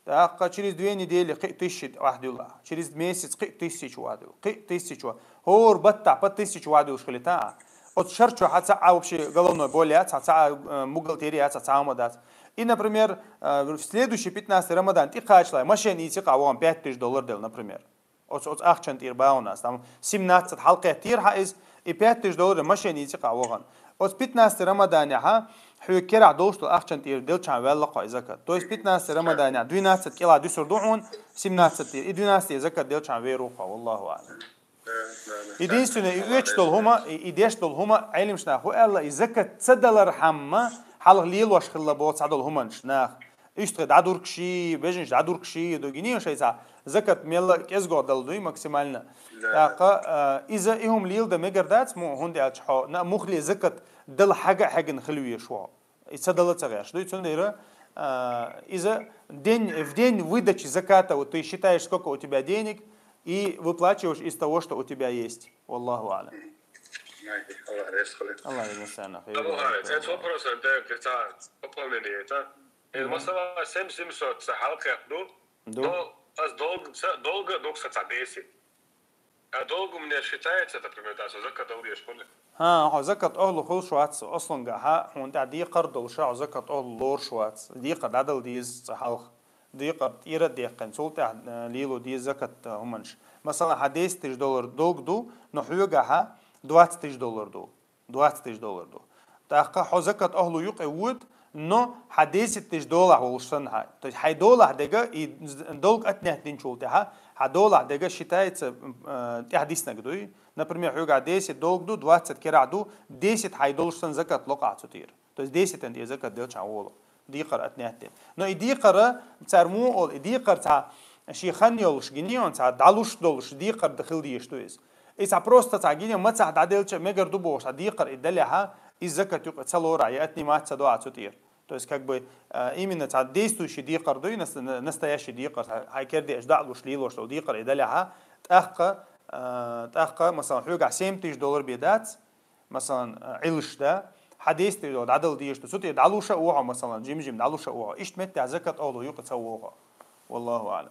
Так, через 2 недели $1000 واحد через месяц $1000 واحد $1000 هو ربطع $1000 واحد وشخلتها от шарчу хаца вообще головной боли, хаца бухгалтерия, хаца амадат. И, например, в следующий 15 Рамадан ты качла, машина идти кавам $5000 дел, например. От ахчан тирба у нас там 17 халка тирха из и $5000 машина идти каваган. От 15 Рамадане ха حو كرع دوشتو أخشان تير دل شان ولا قاي زكاة تويس 15 رمضان 12 كلا دوسر دعون 17 تير 12 زكاة دل شان ويروقا والله أعلم единственное يوجدل هما يديشتل هما علم شناخ وإلا إزكاة $1 حما حلق ليلوش خلا بوت عدل هما شناخ يشتغل عدور كشي بيجنش عدور كشي دو جنيه شيء سا زكاة ميلا كيزغو دل دوي ماكسيمالنا تاقا إذا إهم ليل ده مقردات مو هندي أتشحو نا مخلي زكاة دل حاجة نخلويه شو يتصدل تغيرش دو يتصدل إذا в день выдачи заката вот ты считаешь сколько у тебя денег и выплачиваешь из того, что у тебя есть. Wallahu a'lam. Allah المستعان. Это вопрос, это пополнение, это. Масала 700 халка, но долго доксаться 10. А долго у меня считается, например, да, закат долгие школы. ها زكاة أهل خل شواتس أصلا جها هون تعدي قرض وشاع زكاة أهل لور شواتس دي قد عدل ديز حلق دي قد إيرد دي قن سولت ليلو دي زكاة همنش مثلا $10 دوغ دو نحيو جها $20 دو $20 دو تأخذ حزكاة أهل يقود نو $10 والشن هاي طيب $1 دقة دوغ أتنه دين شولتها $1 دقة считается تحديثنا كدوي например, حيوقع 10 долг دو 20 كرع دو 10 حيدولشتن زكاة لقعة تطير то есть 10 دي زكاة ديلش عوضة دي قر أتنهتين نو إدي قر بتعرمو أول إدي قر تاع شي خنيولش جنيون تاع دالوش دولش دي قر دخل ديش تويس إذا بروستا تاع جنيون ما تاع دالش مجر دوبوش دي قر إدلها الزكاة يقع تلورا يأتني ما تدوع تطير то есть как бы именно تاع действующий دي قر دوي настоящий دي قر هاي كردي أجدع لوش ليلوش لو دي قر إدلها تأخذ مثلا حيوقع $70 بيدات مثلا علش ده $10 عدل ديش تو سوتي دعلوشة اوها مثلا جيم دعلوشة اوها ايش تمت زكاة اولو يوقع تسووها والله اعلم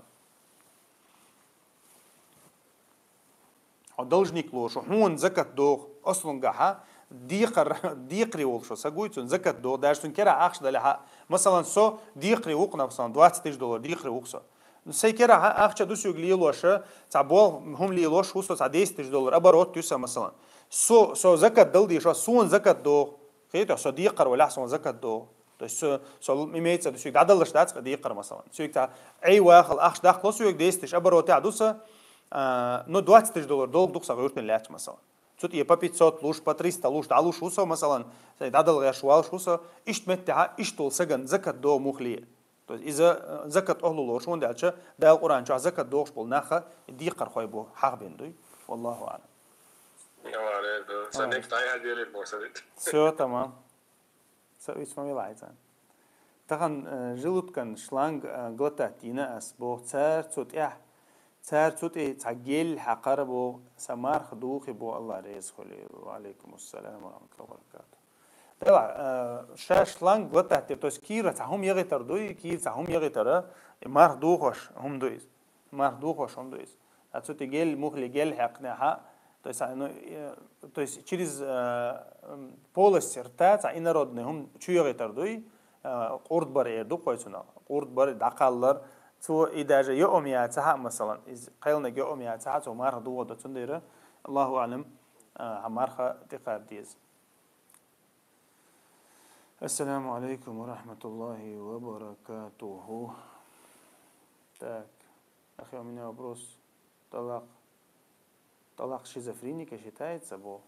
должник لوش هون زكاة دوغ اصلا جاها ديقري ولشو سقويتون زكاة دوغ داشتون كرا اخش دلها مثلا سو ديقري وقنا مثلا $20 ديقري وقصا سيكرا أخشى دوسيو ليلوشة تعبوا هم ليلوش وصل على $10 أبرات توسا مثلا سو زكاة دلدي شو سون زكاة دو خير سو ديقر ولا سون زكاة دو سو ميميت دوسيو عدلش دات ديقر مثلا سويك تاع أي واحد أخش داخل سويك $10 أبرات تعدوسا نو $20 دول دوسا غيرتن لات مثلا سوت يه по 500 لوش по 300 لوش تعلوش وصل مثلا عدل غير شوالش وصل إيش تمتع إيش تول سجن زكاة دو مخلية то есть إذا زكاة أهل لوش وين دالش ده القرآن شو زكاة دوش بالنخا دي قر خويبو حق بيندوي والله أعلم. Все تمام. سو اسمه ملاحظة. تكن جلوت كان شلانج غلطاتينا أسبوع تار توت تعجل حقربو سمار خدوخ بو الله رزق وعليكم السلام ورحمة الله وبركاته. شاش لانگ غلطه تو سكير تاهم يغتر دوي كير تاهم يغتر مار دوخش هم دويز مار دوخش هم دويز اتو تجيل مخلي جيل حقنا ها то есть через полость рта та инородный هم чу يغتر دوي قرد بار يردو قويسونا قرد بار دقالر تو إداجة يومياتها مثلا إذ قيلنا يومياتها تو مار دو ودا تندير الله أعلم عمارها تقار ديز السلام عليكم ورحمة الله وبركاته. Так, أخي у меня вопрос. Талак шизофреника считается бо?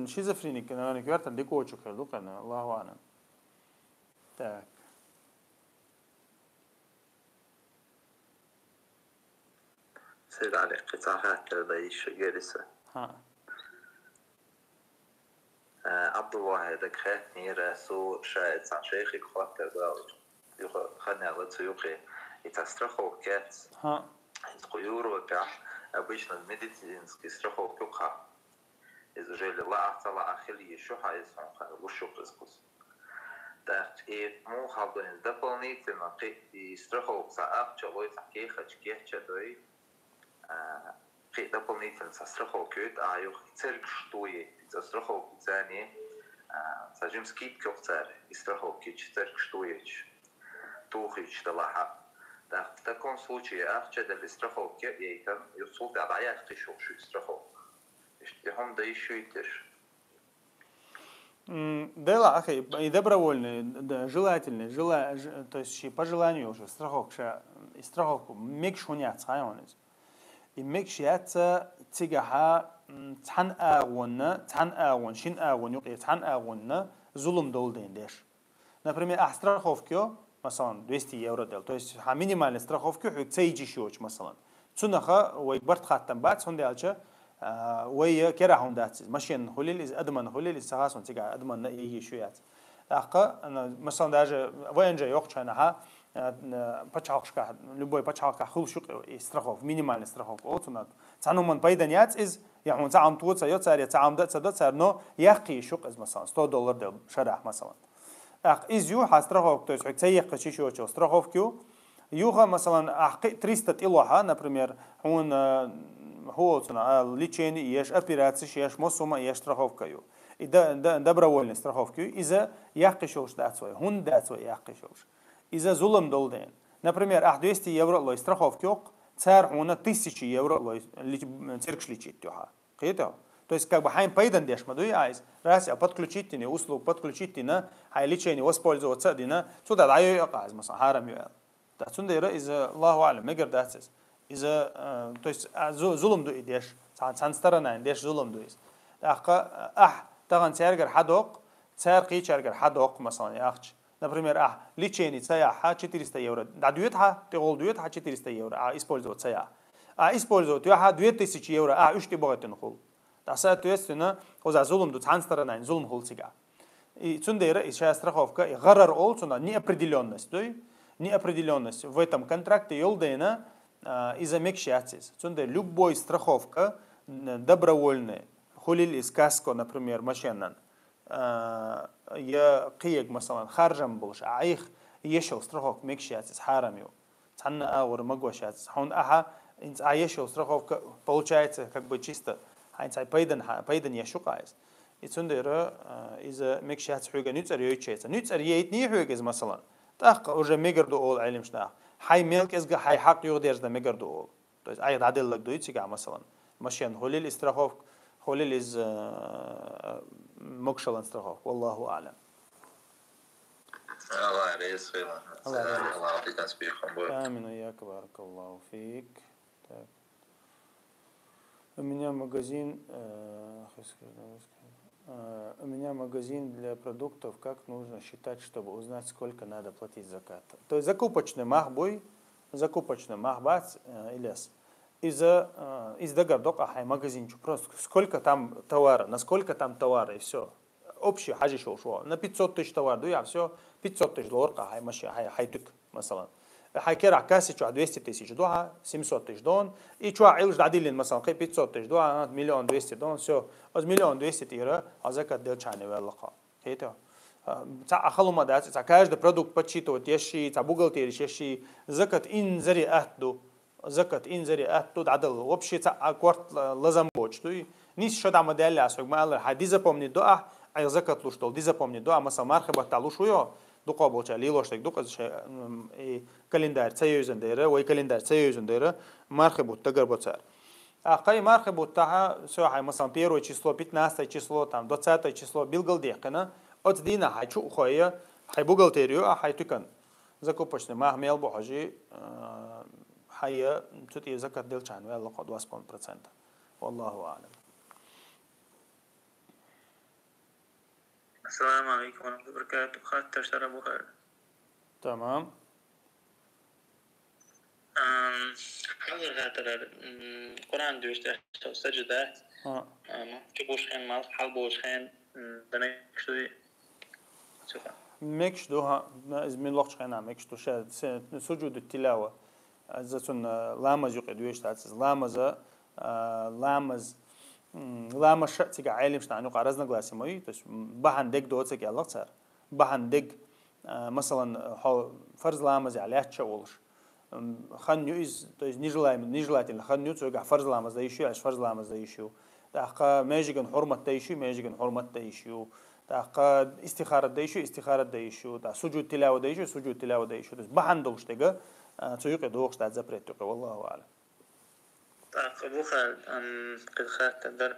Шизофреник, наверное, квартал дикочу херду, конечно, Аллаху алям. Так. سيد علي قطاعات ضيش جالسة. ها. عبد الواحد خاتني راسو شاهد عن شيخي خاطر داود خدني على تسوقي يتسترخوكات ها القيور وكا обычно медицинский страховка из уже ла ацала ахили еще хайсон лучше прискус так и му хабден дополнительно и страховка ах человек таких очких чадой дополнительно со страховкой, а их цель что есть, страховку цене, скажем, скидки в цене, и страховки цель что есть, то есть далаха. В таком случае, для страховки, и там, и в случае, а я хочу страховку. Если он да еще и też. Да, ахи, и добровольный, да, желательный, то есть по желанию уже страховку мекшуня цайонез. И мекшиятся тигаха цан агон, шин агон, юки цан агонна зулум долден деш. Например, страховку, مثلا 200 евро дел, то есть минимальная страховка хуй цейджи шоч, مثلا. Цунаха, ой, барт хаттам бат, сондялча, ويا كره هوندات ماشين هوليل ادمن هوليل سغاسون تيجا ادمن يجي شويات اخا انا مثلا даже وين جاي يوقشنا пачалка любой пачалка хулшук страхов минимальный страхов отунат цануман пайданяц из я он цам туца я царя цам да цада царно яхи шук из مثلا $100 дел шарах مثلا ах из ю страхов то есть цейх чичо страховку юха مثلا 300 илоха например он هو лечение есть операции есть мосума есть страховка ю и добровольная страховка из-за яхкишош дать свой хун дать свой яхкишош из-за зулм долден например 200 евро лой страховка цар он 1000 евро лой цирк лечить тюха это то есть как бы хайн пайдан деш маду айс раз подключить не услуг подключить на хай лечение воспользоваться дина сюда даю яқаз مثلا харам ю да сюда из-за Аллаху алям мегер датс إذا то есть ظلم دو إديش عن سترنا إديش ظلم دو إس أخ تغن سيرجر حدوق سير قيش سيرجر حدوق مثلا يا أخش например ليشيني سياحة 400 евро دويتها تقول دويتها 400 евро использовать سياحة использовать ياها 2000 евро إيش تبغى تنقل تاسا تويستنا وزا ظلم دو عن سترنا ظلم هول سيجا и цундера и сейчас страховка и гарар ол цуна неопределенность то неопределенность в этом контракте елдена из-за мекшиацис. Цунде любой страховка добровольная, хулил из каско, например, машинан, я киек масалан харжам булш, а их ешел страховка мекшиацис харамю, цанна аур магошиацис. Он а ешел страховка получается как бы чисто, хайнцай пайдан ешукайс. И цунде из-за мекшиацис хуйга нюцер йойчеца. Нюцер йейт не хуйга из масалан. Так уже мегерду ол алим шнах. حي ملك إزجا حي حق يقدر ده مجرد أول، طيب أي عدل لك دويتي كع مثلا مشيان هولي الاستراحة هولي الإز مكشل استراحة والله أعلم. الله يريس خيرا. الله يعطيك نسبيكم بول. آمين وياك بارك الله فيك. طيب. У меня магазин для продуктов, как нужно считать, чтобы узнать, сколько надо платить закат. То есть закупочный махбой, закупочный махбац илес. Из догадок, магазинчик, просто сколько там товара, насколько там товара и все. Общий хаджи шоу. На 500 тысяч товар, да я все, 500 тысяч долларов, хай маши, хай тык, مثلا. حكير عكاسي شو 200 تيسيج دوها 700 تيش دون إيه شو عيلش عديلين مثلا قي 500 تيش دوها مليون 200 دون سو از مليون 200 تيرا أزكى دل شاني والله هيتو تا أخلو ما دات تا كاش ده برودكت بتشيتو تيشي تا بوغلتيري شيشي زكت إن زري أهدو زكت إن زري أهدو عدل وبشي تا أكورت لازم بوش توي نيس شو دعم دالي أسوق ما الله حديزة بومني دوه أي زكت لوش تول ديزة بومني دوه مثلا مرخبة تعلوش وياه دوقا بولشا ليلوشتك دوقا كالندار تسيوزن دايره وي كالندار تسيوزن دايره مرخبو تقر بوتسار قاي مرخبو تاع سواء مثلا первое число 15 число там 20 число билгалдекана от дина хочу خويا хай бухгалтерию а хай тукан закупочный махмел бохажи хая тут и закат делчан вела 2,5%. والله اعلم. السلام عليكم ورحمة الله وبركاته. خاطر شرب بخير. تمام. حاضر خاطر القرآن دوشته سجدة. كبوش خين مال حال بوش خين بنكشتوي. شوفه. مكشتوها من لقش خينا مكشتو شاد سجود التلاوة. زاتون لامز يقعد ويشتات لامز لامز لامز شتى عالم شنو قارزنا قلاسي ماي تش بحن دق دوتك يا لقصر بحن دق مثلا فرض لامز عليه تشولش خانيو то есть нежелательно خانيو цойга фарзламаз да ищу аш фарзламаз да ищу тахка межиган хурмат да ищу межиган хурмат да ищу тахка истихарат да ищу та суджуд тилава да ищу то есть бахандол штега цойга дохш да запрет то والله اعلم так буха قد خات در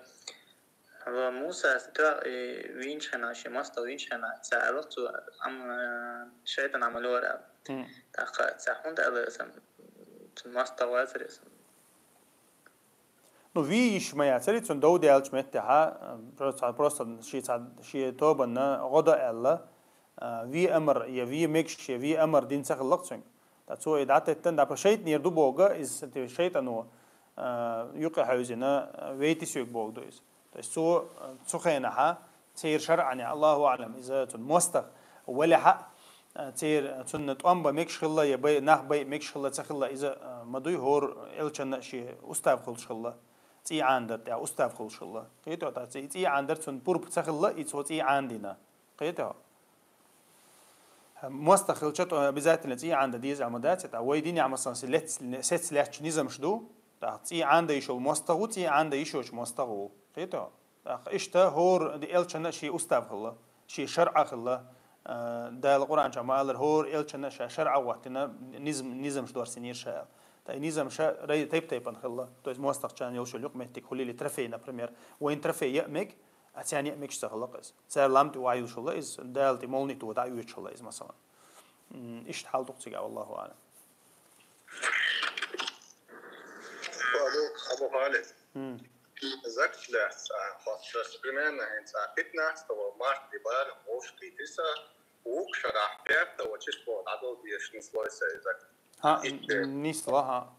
هو موسى سترى وينش هنا شيء ماستر وينش هنا سألت أم شيء أنا عملوا ورا تأخذ سأحون ده اسم ماستر وازر اسم Ну, видишь, моя цель, он доуди алчметта, просто ши тоба на года элла, ви амр, я ви мекш, я ви амр дин сах лакцин. Тацо идате тен, да пошейт нир ду бога, из те шейтану юка хаузина, вейти сюк бог доис. То есть цухейнаха, تير شرعني الله أعلم إذا تون مستق ولا حق تير تون تأمب ميكش خلا يبي نخبي ميكش خلا تخلا إذا مدوي هور إلشنا شيء أستاف خلش خلا تي عندر يا أستاف خلش خلا قيتوا تي عندر تون بورب تخلا يتسوى تي عندنا قيتوا مستق خلشت بذات التي عند ديز عمودات تا ويديني عم مثلا ست سلاح نظام شدو تي عنده يشو مستق وتي عنده يشوش مستق قيتوا إشتا هور دي إلشنا شيء أستاف خلا شيء شرع خلا ده القرآن جماعة هور إلشنا شرع وقتنا نظام شدور سنير شاء تا نظام شاء رأي تيبان خلا تو إز مستق كان يوشل يوم مهتك خلي لترفينا بريمير وين ترفي يأمك أتاني يأمك شتغلا قز سير لامت وعيو شلا إز دالتي مولني تو دعيو شلا إز مثلا إيش حال تقصيق والله أعلم. أبو خالد. زكت له خاصة بمن هن ساعتنا استوى مارك دبار موشتي تسا وكشرح بيت وتشبه عدو بيش نسلوي سيزك. ها نسلها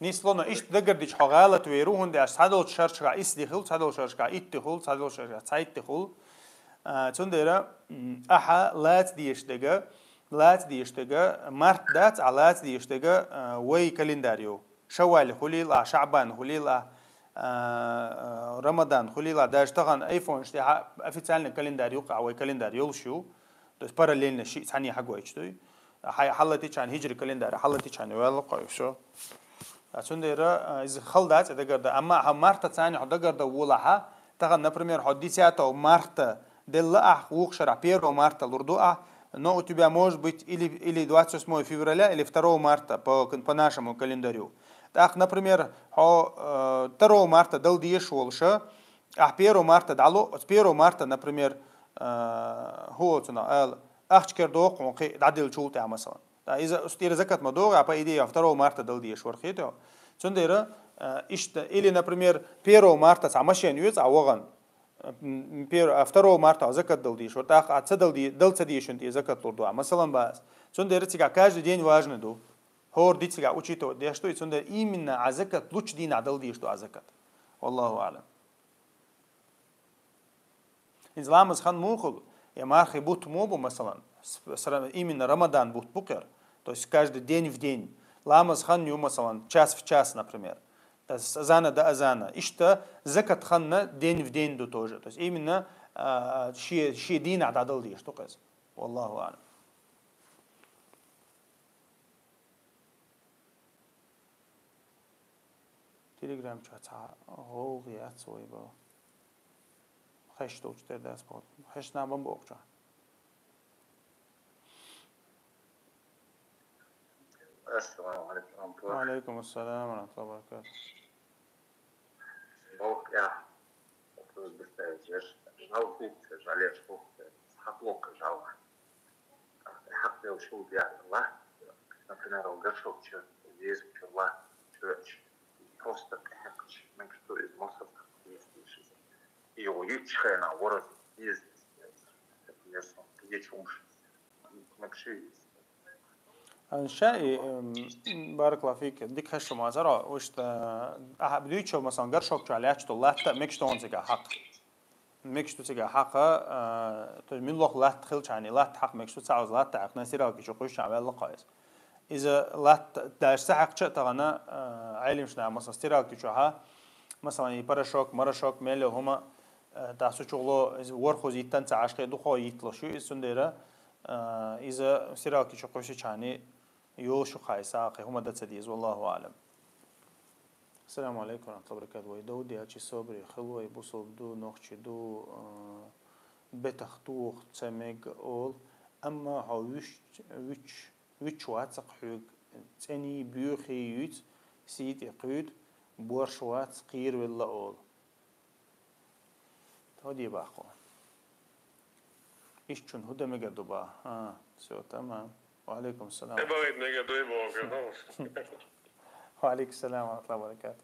نسلنا إيش دقر ديش حغالة ويروهن ده سادل شرشة إس دخل سادل شرشة إت دخل سادل شرشة سايت دخل تندرا أحا لات ديش دقة مارت دات على لات ديش دقة وي كالنداريو شوال خليل شعبان خليل رمضان خليلا داش طبعا ايفون اشتها официальный календарь يقع او كالندار يلشو то есть параллельно شيء ثاني حقوي شتوي حلتي كان هجري كالندار حلتي كان ولا قايشو اتسنديرا از خلدات دغردا اما مارتا ثاني دغردا ولها طبعا например حديثات مارتا دلا وق شرع بيرو марта лурдуа но у тебя может быть или 28 февраля или 2 марта по нашему календарю. Так, например, 2 марта дал диешолша, а 1 марта дало, с 1 марта, например, هو أخشكر دوق وقي عدل شو تاع مثلا. إذا استير زكاة مدوغ عبا إيدي 2 марта دل ديش ورخيته. سنديرة إشت إلي например 1 марта تعمشين يوز عوغن. 2 марта زكاة دل ديش ورتاخ عتدل دي دل تديش أنت زكاة لردوا مثلا بس. سنديرة تيجا каждый день важно دو. هور ديتسيغا учито دي что يتسندر именно عزكات لوش دين عدل دي что عزكات والله أعلم إذا لامز خان موخل يا مارخي بوت موبو مثلا именно رمضان بوت بكر то есть каждый день в день لامز خان يوم مثلا час в час например азана до азана ишта закат ханна день в день до тоже то есть именно شي دين عدل دي что قز والله أعلم تليجرام شات هوغيات سويبا خش توش ترداس بود خش نبام بوقجا السلام عليكم ورحمة الله. وعليكم السلام ورحمة الله وبركاته. بوك يا بستأجر أو فيك عليه فوق حقوق جوا حق وشو يعني الله مثلا لو قرشوا شو يزيد الله شو просто حقش من شو إذا ما صدق يستيش يويتشخنا ورد يز يسون يجومش مكشي شيء بارك الله فيك ديك خش معذرة وش بديت شو مثلا قرشوك على أشتو لا مكش تونزك حق مكش تونزك حق من لوق لا تخلش يعني لا حق مكش تعوز لا تعق نسيرك شو قش على اللقايس إذا لا داش سحق شيء تغنى علم شنا مثلا استراك تشوها مثلا يبرشوك مرشوك ماله هما تاسو شغله إذا ورخو زيتن تعشق دخو يطلع شو السندرة إذا استراك تشوف قش يعني يوشو خاي ساقي هما دا تديز والله أعلم. السلام عليكم ورحمة الله وبركاته. ويدودي هاتشي صبري خلوة يبوصل دو نوخشي دو بتختوخ تسميق أول أما هو ويش واتسق حوق تاني بيوخي يوت سيت يقود بورشوات قير ولا أول هودي باقو إيش شون هدا مقدو با سو تمام. وعليكم السلام. وعليكم السلام ورحمة الله وبركاته.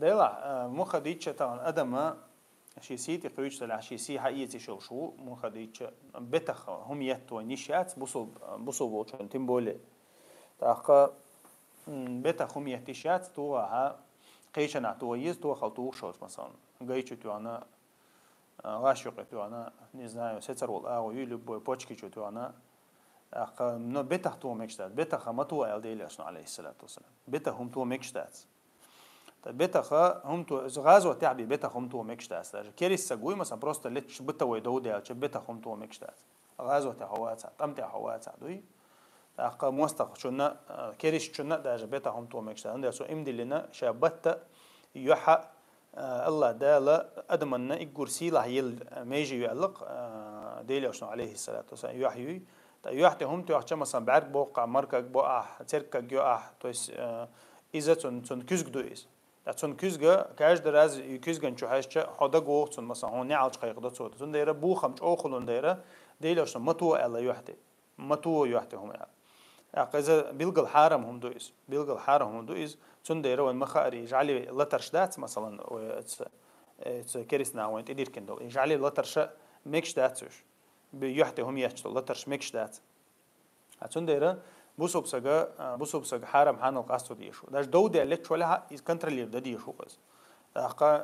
ديلا مخديتش طبعا أدم شي سيتي قويش تلا شي سي حقيقي شو مخديتش بتخ هم يتو نيشات بوصل بوشون تيمبولي تاقا بتخ هم يتشات تو ها قيشنا تو يز تو خلطو شوش مثلا قيش تو أنا غاشق تو أنا نزنايو ستر ولا أو يلو بوتشكي تو أنا أخا نو بتخ تو مكشتات بتخ ما تو ألديل أصلا عليه الصلاة والسلام بتخ هم تو مكشتات بتخ هم تو غازو تعبي بتخ هم تو مكشتات كيريس سجوي مثلا بروست لتش بتوي دودي ألش بتخ هم تو مكشتات غازو تهوات تمتع هوات دوي أخا موستق شونا كيريس شونا داج بتخ هم تو مكشتات عندي سو إمدي لنا شابت يحا الله دالا أدمنا إجورسي له يل ميجي يعلق ديل أصلا عليه الصلاة والسلام يحيي يحتى هم تيحتى مثلا بعرق بوقع مركك بوقع تركك جوقع تويس إذا تون كيزق دويس تون كيزق كاش دراز كيزقن شو حاجة حدا جوه تون مثلا هون نعالج خيق ده صوت تون دايرة بوخم أخلون دايرة ديل أصلا متو الله يحتى متو يحتى هم يعني إذا بيلقى الحرم هم دويس بيلقى الحرم هم دويس تون دايرة وين مخاري يجعلي لترشدات مثلا كريسنا وين تدير كندل يجعلي لترش ميكش داتش بيحتى هم يحتى لترش ميكش دات هتون دايرة بوسوبسجا حرم حان القصد ديشو داش دودة لتش ولا كنترولير ده ديشو قص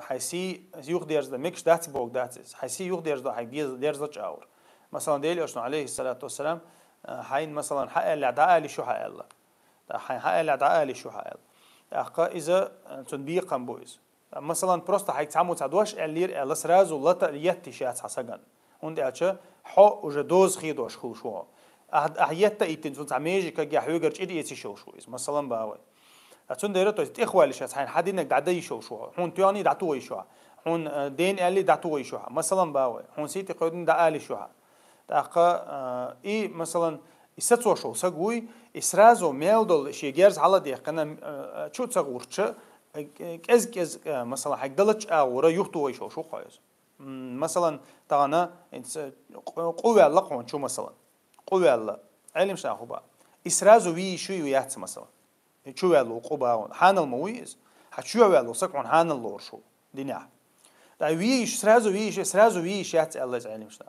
حيسي يوخ ديرز ده ميكش داتس بوك داتس حيسي يوخ ديرز ده حي ديرز ده أور مثلا ديلي أشنا عليه الصلاة والسلام حين مثلا حق الأعداء اللي شو حق الله حين حق الأعداء اللي شو حق الله إذا تنبيقا بويز مثلا بروست حي تعمل تعدوش اللير الله سراز ولا تيتي شات حسجن هون ده أشة حق وجدوز خيدوش خو شو أحياتا إيتين تعميجي كجي حيوجر إيدي يتي شو مثلا باوي أتون ديرتو إخوة ليش هين حدينك دعدي شو هون تياني دعتوه شو هون دين اللي دعتوه شو مثلا باوي هون سيتي قيدين دعالي شو تاقا إيه مثلا يستوى شو سجوي إسرازو ميلدل شيء جرز على دي كنا شو تسقورش كز مثلا حق دلتش أو ريحتوه شو خايز مثلا تانا قوة لقون شو مثلا قوة الله علم شنو بقى إسرازو وي شو يحت مثلا شو يلو قبا حان المويز حشو يلو سكون حان اللور شو دينيا دا ويش إسرازو ويش يحت الله علم شنو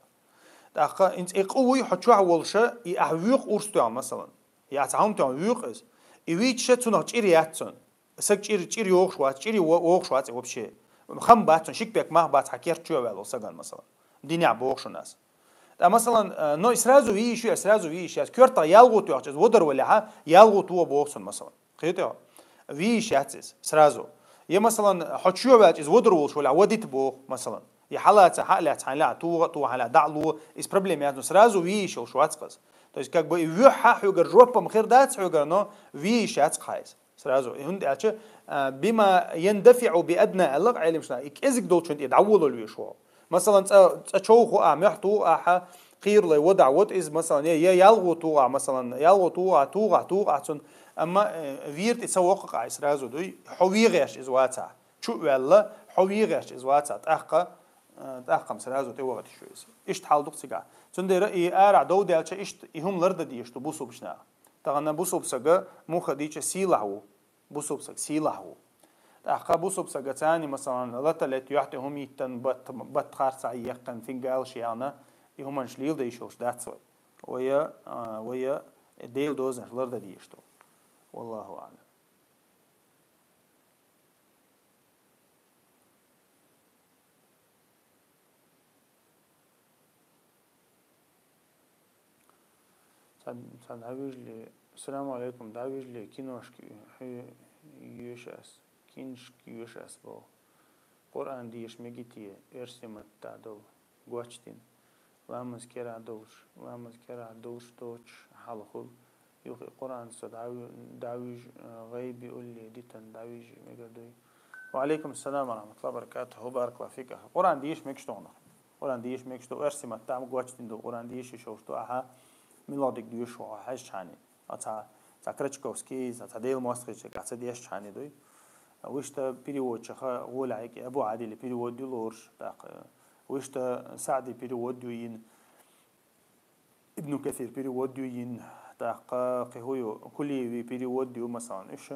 دا أنت إقوي حشو حولش يأهوق أرستو مثلا يعتهم تام ويق إز يويش تونه تيري يحتون سك تيري يوق شوات تيري ووق شوات وبشي خم باتون شيك بيك ما بات حكير شو يلو سكان مثلا دينيا بوقش الناس مثلا نو إسرازو ويش كورتا يالغو توعجز ودر ولا ها يالغو تو بوكسون مثلا خيطة ويش ياتس إسرازو يا مثلا حتشوا بعد ودر وش ولا وديت بوك مثلا يحلات حلات حلا تو حلا دعلو إس بروبليم يعني إسرازو ويش وش واتقز تو كاك بو يوحى حجر جروبا مخير دات حجر نو ويش ياتقايز إسرازو هند أشى بما يندفع بأدنى اللق علم شنا إزك دوتشنت يدعولوا الويشوا مثلا تشوخو محتو أح خير لي ودع وات إز مثلا يلغو توقع مثلا يلغو توقع أما فيرت يسوق قايس رازو دوي حويغش إز واتع شو ولا حويغش إز واتع تأخم سرازو توقع شو إيش تحال دق سجع تندير أرع دو دالش إيش يهم لرد ديش تبوسو بشنا تغنى بوسو بسجع مو خديش سيلهو بوسو بسج سيلهو أخابوسو بسجتاني مثلا لا تلت يحتى هم يتن بت خارج عيقن فينجال شيانا يهمن شليل ديشوش داتسوي ويا ديل دوزن لرد ديشتو والله أعلم. السلام عليكم دعويج لي كينوش يشاس كينش كيوشاس بو قرآن ديش مجيتي إرسمت تعدو قواشتين لامز كرا دوش توش حلقل يوخي القرآن دعويج غيب يقول لي ديتن دعويج ميقدوي. وعليكم السلام ورحمة الله وبركاته وبارك الله فيك. القرآن ديش ميكشتونا القرآن ديش ميكشتو أرسي ما تعمل قواتشتين دو القرآن ديش يشوفتو أها ميلادك ديوش وحاش شاني أتا كرتشكوفسكي أتا ديل ماستريتش أتا ديش شاني دوي ويشتا بيريود شخا غولعك أبو عادل بيريود دولورش تاق ويشتا سعدي بيريود دوين ابن كثير بيريود دوين تاق قهويو كلي بيريود ديو مثلا إيش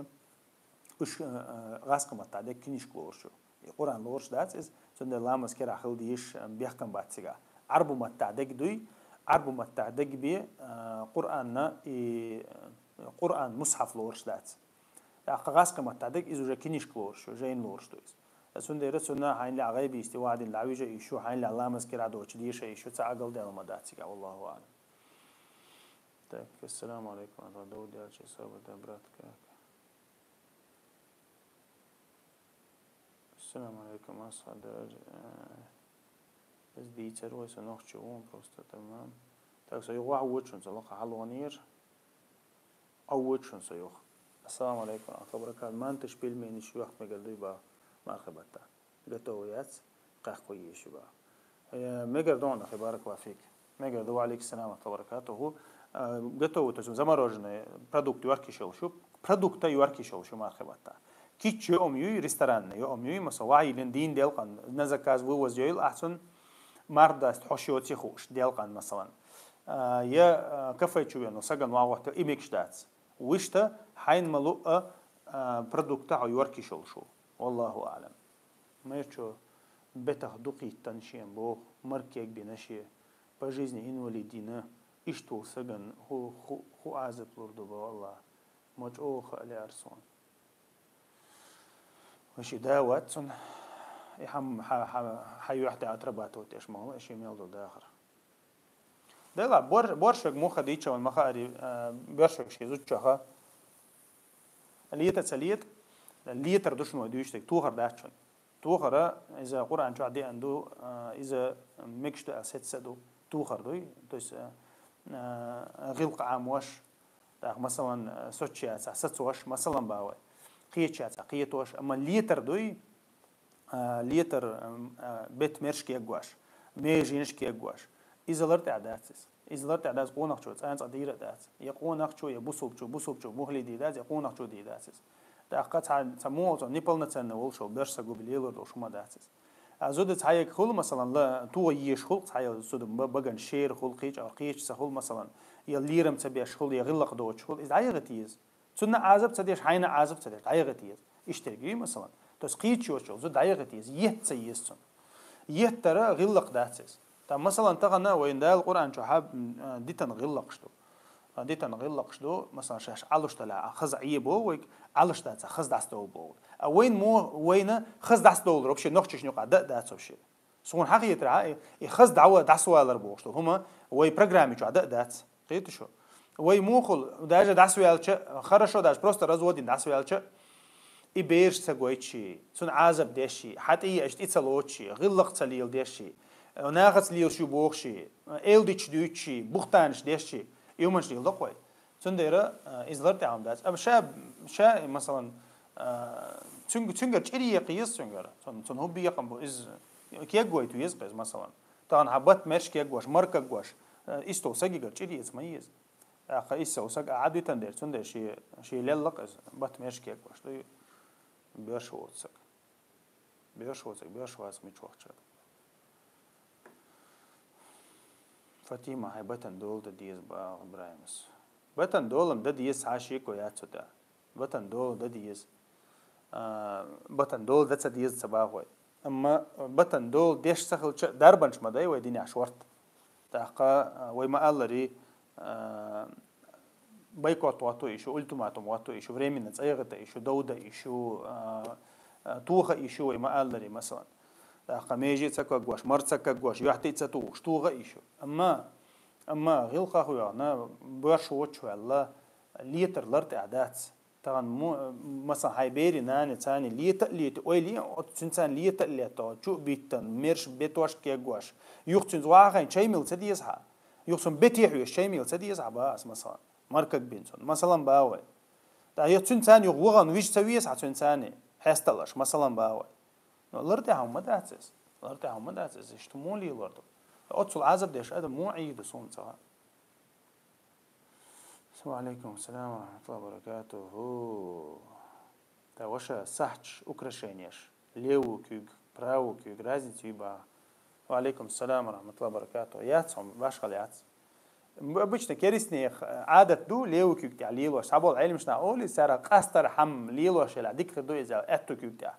غاسق متعدك كنيش كلورشو القرآن لورش داتس إز سند لامس كرا خل ديش بيحكم باتسيجا عربو متعدك دوي عربو متعدك بي قرآننا قرآن مصحف لورش داتس غاسق متعدك إزوجا كنيش كلورشو جاين لورش دويس سند رسولنا حين لعغيبي استواد العويجة إيشو حين لعلامس كرا دوش ديش إيشو تعقل ديال مداتسيجا والله أعلم. طيب السلام عليكم ورحمة الله داود يا شيخ صابت براتك. السلام عليكم أصحاب بس ديتر وسنخشون بروستا تمام. طيب سيوقع وجهن سلقة حلوانير أو وجهن سيوق. السلام عليكم ورحمة الله وبركاته. ما أنتش بالمين شو وقت مقدوي با مرحبتا قطويات قاقوي شو با مقدون أخي بارك الله فيك مقدو عليك السلام ورحمة الله وبركاته. قطو تسمى زمروجنا продукт يوركي شو продукт يوركي شو مرحبتا كيتش يوم يوي ريستوران يوم يوي مثلا وعي لندين ديلقان نزكاز ووز جيل أحسن مرداست حشيوتي خوش ديلقان مثلا يا كفاية شو يعني سجن واحد إيميكش داتس ويشتا حين ملؤ продукт تاعو يوركي شو والله أعلم. ما يشو بتخدقي تنشين بو مركيك بنشي بجيزني إنوليدينا إشتو سجن هو عازب لوردو والله مجوخ على أرسون وشي داوات سن يحم حيو يحتى أترباتو تيش ما هو إشي ميلدو داخر دالا بورشك موخا ديتشا والمخاري بورشك شي زوجها الليتا تسليت الليتر دوشنو ديوشتك توخر داشن توخر إذا قرآن شو عدي عنده إذا مكشت أسيت سدو توخر دوي تويس غلق عاموش مثلا سوتشيات ستوش مثلا باوي قيتشات قيتوش أما ليتر دوي ليتر بيت مرشكي أجواش ميجينشكي أجواش إذا لرت عداتس إذا لرت عداتس قونق شو تانس عديرة داتس يقونق شو يبوسوب شو مهلي دي داتس يقونق شو دي داتس تأقت سموه نيبل نتسنى والشو برشة قبليلو دو شو ما داتس أزود تحيك خل مثلا لا تو يش خل تحيل سود بجن شير خل قيش أو قيش سخل مثلا يليرم تبيش خل يغلق دوت خل إذا عيغتيز سنة عازب تديش حين عازب تديش عيغتيز اشتري مثلا تسقيت شو زود عيغتيز يهتسيسن يهترى غلق داتس تا مثلا تغنى وين ده القرآن شو حاب ديتن غلق شتو ديتن غلق شتو مثلا شاش علش تلا خز عيبو ويك علش داتس خز داستو بول وين وين خز داستو ربش نخشش نقع داتس بشي سون حقيقة رعاي يخز دعوة دعسوا على ربوشتو هما وي برنامج شو داتس قيت شو وي موخل داج دعسوا على خرشوا داج بروست رزودين دعسوا على إبيرش سجويتشي سون عازب دشي حتى يأشت إتصلوتشي غلق تليل دشي ناقص ليل شو بوخشي إلديش دوتشي بختانش دشي يومش ليل دقوي سون ديرة إزلرت عم داس أب شا مثلا تنجر تشري يقيس تنجر سون هو بيقم بو إز كي أجوي تو يزقز مثلا طبعا حبت مش كي أجواش مرك أجواش إستو سجيجر تشري اسميز أخيسه وسق عادي تندر تندر شيء للق إز بت مش كي أجواش ده بيرشوتسك بيرشوتس ميشوخش فاطمة هاي بتن دول ده ديز با إبراهيمس بتن دولم ده ديز عاشي كويات سدا بتن دول ده ديز بتن دول ده تديز سباقوي أما بتن دول ديش سخل دربنش مداي ويديني عشورت تاقا ويما الله ري بايكوت واتو إيشو ألتماتوم واتو إيشو فريمين نتأيغت إيشو دودة إيشو توغة إيشو ويما الله ري مثلا قميجي تسكوا جواش مرتسكوا جواش يحتي تسوق توغة إيشو أما غلقة هو أنا برش وتشو الله ليتر لرت أعداد طبعا مثلا هايبيري ناني تاني ليت أويلي تنسان ليت شو بيتن ميرش بيتوش كي جواش يختن زواغين شيء ميل تديسها يختن بيتيحو شيء ميل تديسها باس مثلا مركك بينسون مثلا باوي تا يتسون ثاني وغن ويش تسويس عشان ثاني هستلش مثلا باوي لرتي هم داتس لرتي هم داتس اشتمولي لرتو أتصل عزب ديش هذا مو عيد صون سواء. السلام عليكم السلام ورحمة الله وبركاته. تا وشا سحش أكرشينيش ليو كيغ براو كيغ رازي تيبا. وعليكم السلام ورحمة الله وبركاته. ياتهم باشغل ياتس обычно كيرسني عادة دو ليو كيغ تاع ليلو شابول العلم مش نقول سارة قاستر حم ليلو شلا ديك دو إذا أتو كيغ تاع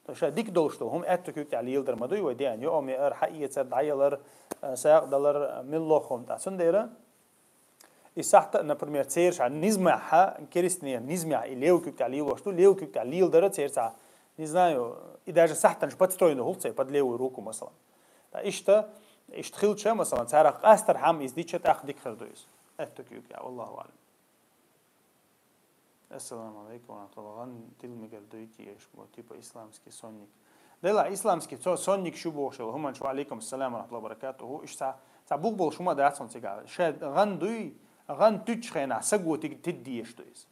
تشا ديك دولشتو هم أتو كيغ تاع ليل در مدو يوديان يوم ير حقيقة دعيلر ساق دلر ملوخهم تاع سنديرة يسحت например تسيرش على نزمعها كيرسني نزمع ليو كيغ تاع ليلو شتو ليو كيغ تاع ليل در تسيرش не знаю и даже сахтанш подстроено холце под левую руку مثلا та ишта اشتخيلشا مثلا سارة قاستر حم إزديتشت أخدك خردويس أتوكيوك يا والله أعلم. السلام عليكم ورحمة الله وبركاته. تلميذ دويتي إيش مو تيبا إسلامسكي سونيك. لا إسلامسكي سونيك شو بوشوا هم شو عليكم السلام ورحمة الله وبركاته. هو إيش تبوق بول شو ما دعسون سجال. شاد غن دوي غن تجخنا سجوا تدي إيش دويس.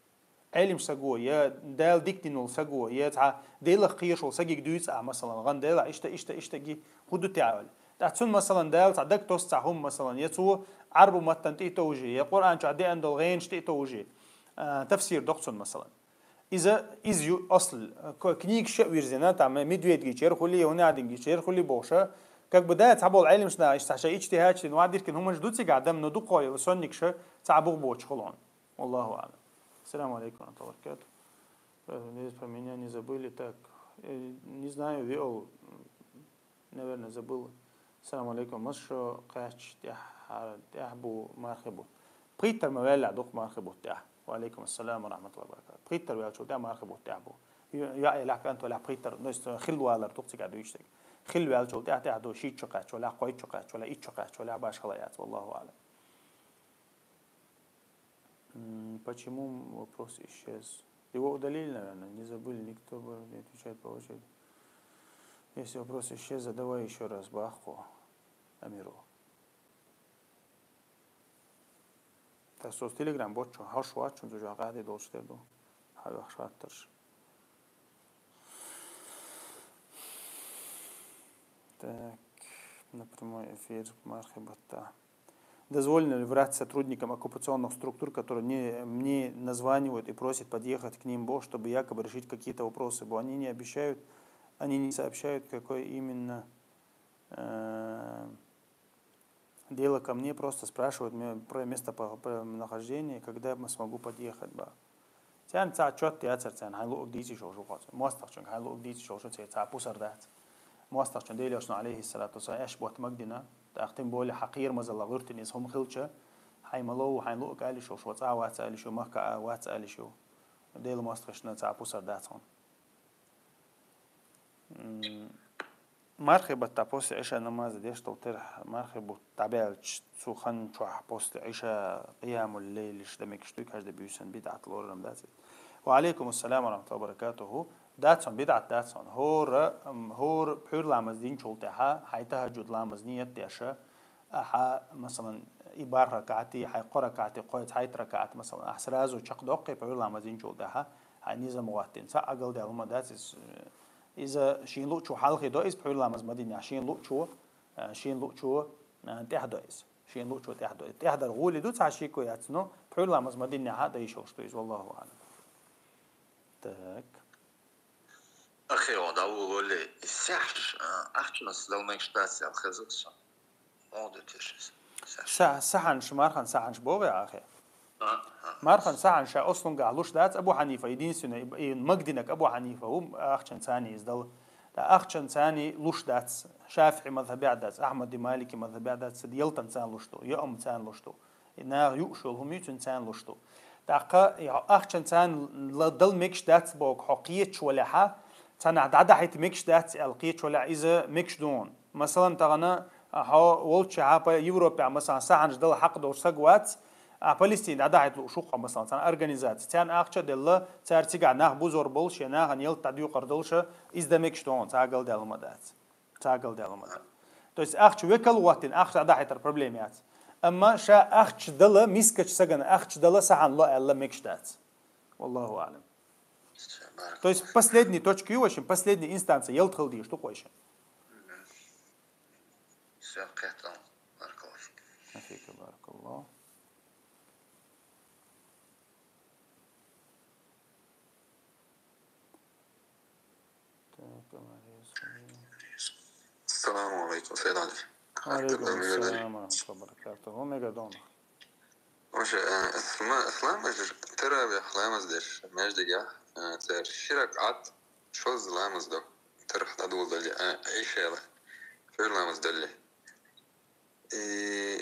علم سجوا يا دال ديكتينول سجوا يا تع ديل خير شو سجيك دويس مثلا غن ديل إيش تجي خدو تعال. تعتون مثلا دال تعدك توسعهم مثلا يتو عربو متن تيتوجي يا قرآن تعدي عند الغين تيتوجي تفسير دكتور مثلا إذا إزيو أصل كنيك شيء ويرزنا تعمل مدويد جيشير خلي ونادين جيشير خلي بوشة كبداية تعبوا العلم شنا يستحشى اجتهاد شنو وعدير كن هم جدود سجع من ندقوا وصنك شة تعبوا بوش خلون والله أعلم. السلام عليكم ورحمة الله وبركاته. بالنسبة مني не забыли так не знаю вел наверное забыл. السلام عليكم مشو قاش تحبو مرحبا بريتر موالع دوق مرحبا تاع وعليكم السلام ورحمة الله وبركاته. بريتر ويا شو تاع مرحبا تاعبو يا لك أنت ولا بريتر نست خلوا على دوق قاعد يشتغل خلوا على شو تاع دو شيء شقاش ولا قوي شقاش ولا إيش شقاش ولا باش خلايات والله أعلم. Почему вопрос исчез? Его удалили, наверное, не забыли, никто не отвечает по очереди. Если вопрос исчез, задавай еще раз Баху Амиру. Так, соц Телеграм бочо, хашват, чун тужа гади долштерду, хашваттарш. Так, на прямой эфир, мархабатта. Дозволено ли врать сотрудникам оккупационных структур, которые мне названивают и просят подъехать к ним, чтобы якобы решить какие-то вопросы, бо они не обещают, они не сообщают, какое именно дело ко мне, просто спрашивают меня про местонахождение, когда я смогу подъехать. Тян ца чот театр тян хайлу дити шошу قاص مواستخشن хайлу дити шошу ца بوسر دات مواستخشن ديليوشن عليه الصلاة والسلام أشبوت مقدنا تأختم بولي حقير مزلا غيرتني هم خلشة حيملو حيلو قالي شو ца واتسالي شو مكة واتسالي شو ديل مواستخشن ца بوسر داتون مرحبا تابوس عشاء نماز ديش توتر مرحبا تابع سوخن شوح بوست عشاء قيام الليل إيش دمك شتوك هذا بيوسن بدعة لورم داتي. وعليكم السلام ورحمة الله وبركاته. داتسون بدعة داتسون هور بحور لامزدين شولتها حيتها جود لامزنية ديشة ها مثلا إبار ركعتي حي قرأ ركعتي قويت حيت ركعت مثلا أحسراز وشق دقي بحور لامزدين شولتها هاي نظام وقتين سا أقل دالما داتس إذا شين لوك شو حلقي دويس بحول لامز مدينة شين لوك شو تحدويس شين لوك شو تحدويس تحدر غولي دوت عشي كوياتنو بحول لامز مدينة هذا يشوش دويس والله أعلم. تاك أخي وضع أقول لي السحش أحكي نصدق ما يشتاس يا خزقش موضوع تيش سحن شمارخن سحن شبوغي يا أخي مارخن سحن شا أصلاً قالوش دات أبو حنيفة يدين سنة مقدنك أبو حنيفة هو أخشن ثاني يزدل أخشن ثاني لوش دات شافعي مذهب دات أحمد مالكي مذهب دات سديلتن ثان لوشتو يوم ثان لوشتو نار يؤشل هم يتن ثان لوشتو تاقا أخشن ثان لدل ميكش دات بوك حقية ولا ثان عدد حيت ميكش دات القية ولا إذا ميكش دون مثلاً تغنى ولش عابا يوروبيا مثلاً سحن جدل حق دور سقوات فلسطين عداعت لوشوقة مثلا تان أرجانيزات تان أخشى دللا تارتيجا ناه بوزور بولش ناه هنيل تديو قردلش إزدمك شتون تاقل دالمدات تو إس أخشى وكل وقتين أخشى عداعت البروبليمات أما شا أخش دلا ميسكش سجن أخش دلا سعن الله الله مكشتات والله أعلم. То есть последний точки очень, последняя инстанция, елтхалди, что хочешь. Все, кэтал. Баракаллах. Афика баракаллах. Assalamu alaikum, Sayyid Ali. Алейкум ассалам ва рахматуллахи ва баракатуху. Мегадон. Може, ислам же теравih lamazdır. Mecdiga. Ter şirak şoz lamazdı. Terh nadul dali. Ayşe'la. Şöyle lamaz dali.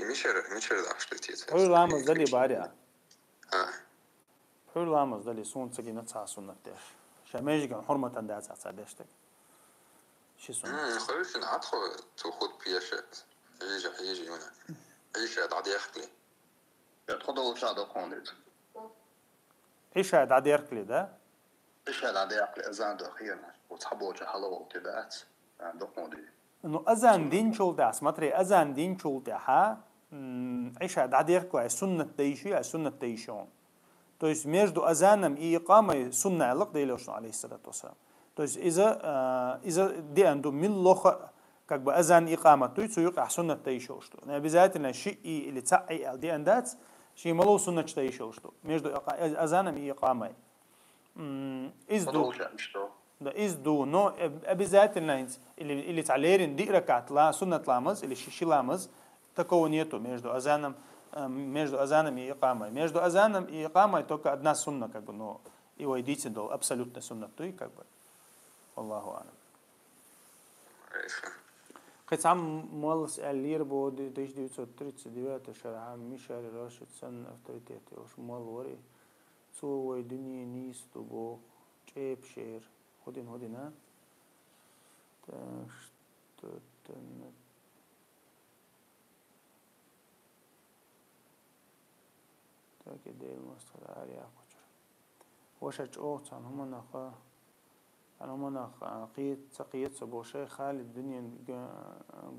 Мишер да, что это? Хуй ламаз дали баря. А. Хуй ламаз дали сунца гина ца суннатеш. Шамежган хурматан да ца дештек. Ши сунна. خليش نعطخو تاخد بياشات. يجي هنا. عيشة عاد يخلي. تفضل شاد قاندت. إيش هاد عاد يركلي ده؟ إيش عاد يخلي أزان دخيل وتحبوا جهلا وتبعت. دقمودي. إنه أذان دين شول ده смотри أذان دين شول ده ها إيش هاد عاد يركلي سنة تيشي سنة تيشون. То есть между азаном и икамой сунна аллах да илёшну алейхиссалату вассалам. То есть из-за дианду миллоха как бы азан икама, то есть суюк ахсунна тейшо что. Не обязательно ши или цаи ал диандац, ши малоу сунна тейшо что. Между азаном и икамой. Изду. Да изду, но обязательно или талерин ди ракат ла суннат ламаз или шиши ламаз такого нету между азаном и икамой. Между азаном и икамой только одна сунна как бы, но его идите дол абсолютно сунна то и как бы. Аллаху алам. Хотям молос Алир بود 1939 شرح میشار راشد سن авторитет уж молори цовой дуни نیست бо чеп шер ходин а так что-то так и дел мастер ария кучер وشج اوتان هم نخا أنا منا قيت سقيت سبوشي خالد الدنيا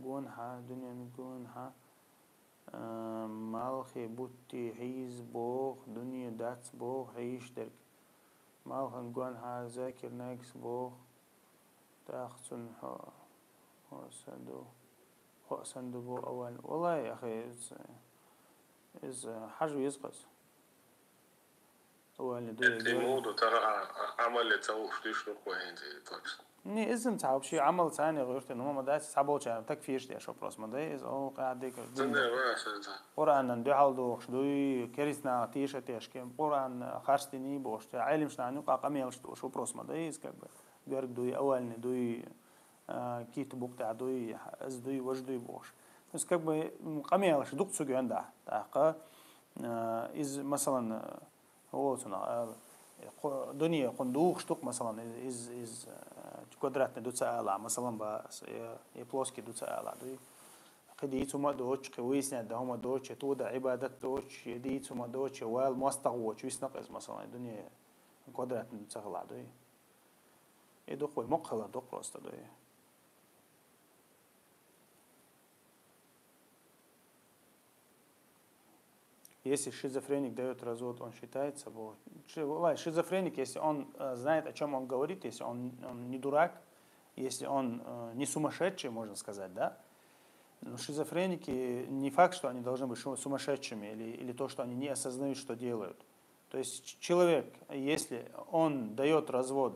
جونها دنيا جونها مالخي بوتي حيز بوخ دنيا داتس بوخ عيش درك مالخن جونها ذاكر ناكس بوخ تاخسن هو سندو بو أول والله يا أخي إز حاجة يزقص الموضوع ترى عمل توقف ليش نقوين زي точно. Не изм цаоб ши عمل ثاني غيرت إنه ما داس صعبوش يعني تكفيش دي أشوف راس ما ده إز أو قاعد ديك قرآن ندي حالدو خدوي كريسنا تيشة تيشكم قرآن خارستني بوش علم شنو قاقمي شو شو راس ما ده إز كعب جرق دوي أول ندوي كيت بوك تعدوي إز دوي وجدوي بوش بس كعب قمي على شدوق سجى عنده تاقة إز مثلا هو صنع دنيا قندوق شتوق مثلا إز كوادرات ندوت سألا مثلا بس يبلوسكي دوت سألا دوي قديت ما دوتش قويسنا ده هم دوتش تودا عبادة دوتش يديت ما دوتش وال مستغوش ويسنقز مثلا الدنيا كوادرات ندوت سألا دوي يدوق ومقهلا دوق راست دوي Если шизофреник дает развод, он считается, шизофреник, если он знает, о чем он говорит, если он не дурак, если он не сумасшедший, можно сказать, да? Но шизофреники не факт, что они должны быть сумасшедшими или то, что они не осознают, что делают. То есть человек, если он дает развод,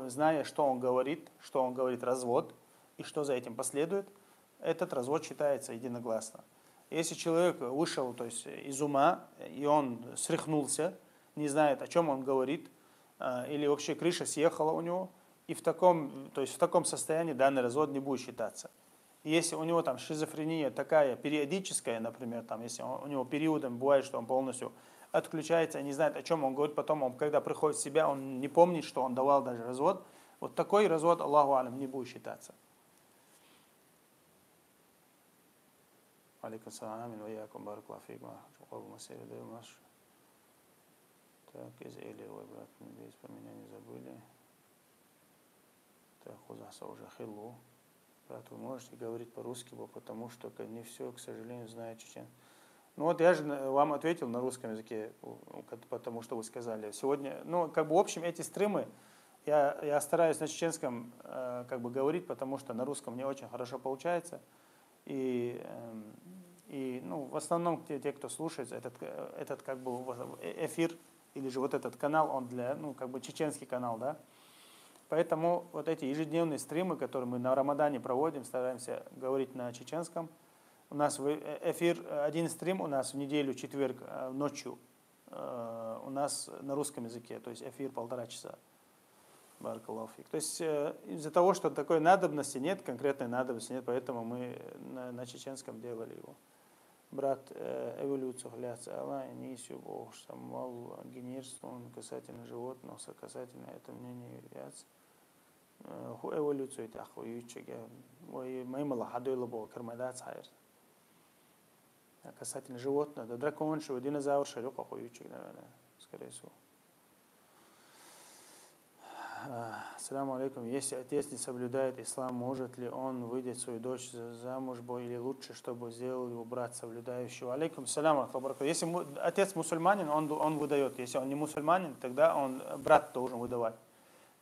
зная, что он говорит развод, и что за этим последует, этот развод считается единогласно. Если человек вышел, то есть, из ума, и он срыхнулся, не знает, о чем он говорит, или вообще крыша съехала у него, и в таком состоянии данный развод не будет считаться. И если у него там шизофрения такая периодическая, например, там, если у него периодом бывает, что он полностью отключается, не знает, о чем он говорит, потом он, когда приходит в себя, он не помнит, что он давал даже развод, вот такой развод, Аллаху алям, не будет считаться. عليكم السلام آمين وإياكم بارك الله فيكم وقوم مسير ده مش так из Эли выбрать без поменяния забыли так хозаса уже хилу брат вы можете говорить по-русски потому что не все к сожалению знаю чечен Ну вот я же вам ответил на русском языке, потому что вы сказали. Сегодня, ну, как бы в общем эти стримы, я стараюсь на чеченском как бы говорить, потому что на русском не очень хорошо получается. И ну, в основном те, кто слушает этот как бы эфир, или же вот этот канал, он для, ну, как бы чеченский канал, да. Поэтому вот эти ежедневные стримы, которые мы на Рамадане проводим, стараемся говорить на чеченском. У нас эфир, один стрим у нас в неделю, четверг, ночью, у нас на русском языке, то есть эфир 1,5 часа. Баракаллаху фик. То есть из-за того, что такой надобности нет, конкретной надобности нет, поэтому мы на чеченском делали его. Брат, эволюцию хляться Аллах, нисью Бог, самал, генерством касательно животных, касательно это мнение является. Эволюцию это ахуючеге, ой, маймала хадуйла Бог, кармадат сайр. Касательно животных, да дракон, что динозавр, шарюк ахуючеге, наверное, скорее всего. Ассаламу алейкум. Если отец не соблюдает ислам, может ли он выдать свою дочь замуж, или лучше, чтобы сделал его брат соблюдающего? Алейкум салям. Если отец мусульманин, он выдает. Если он не мусульманин, тогда брат должен выдавать.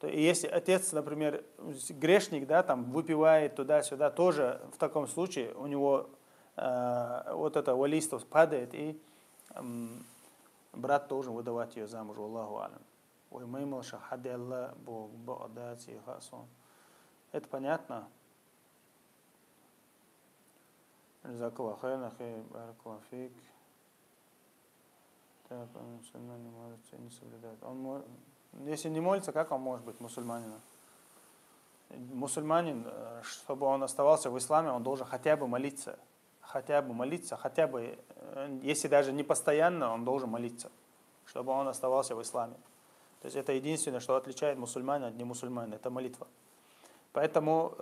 И если отец, например, грешник, да, там выпивает туда-сюда, тоже в таком случае у него вот это валийство падает, и брат должен выдавать ее замуж. Аллаху алям. Это понятно? Если не молится, как он может быть мусульманином? Мусульманин, чтобы он оставался в исламе, он должен хотя бы молиться. Хотя бы, если даже не постоянно, он должен молиться, чтобы он оставался в исламе. То есть это единственное, что отличает мусульманина от немусульманина, это молитва. Поэтому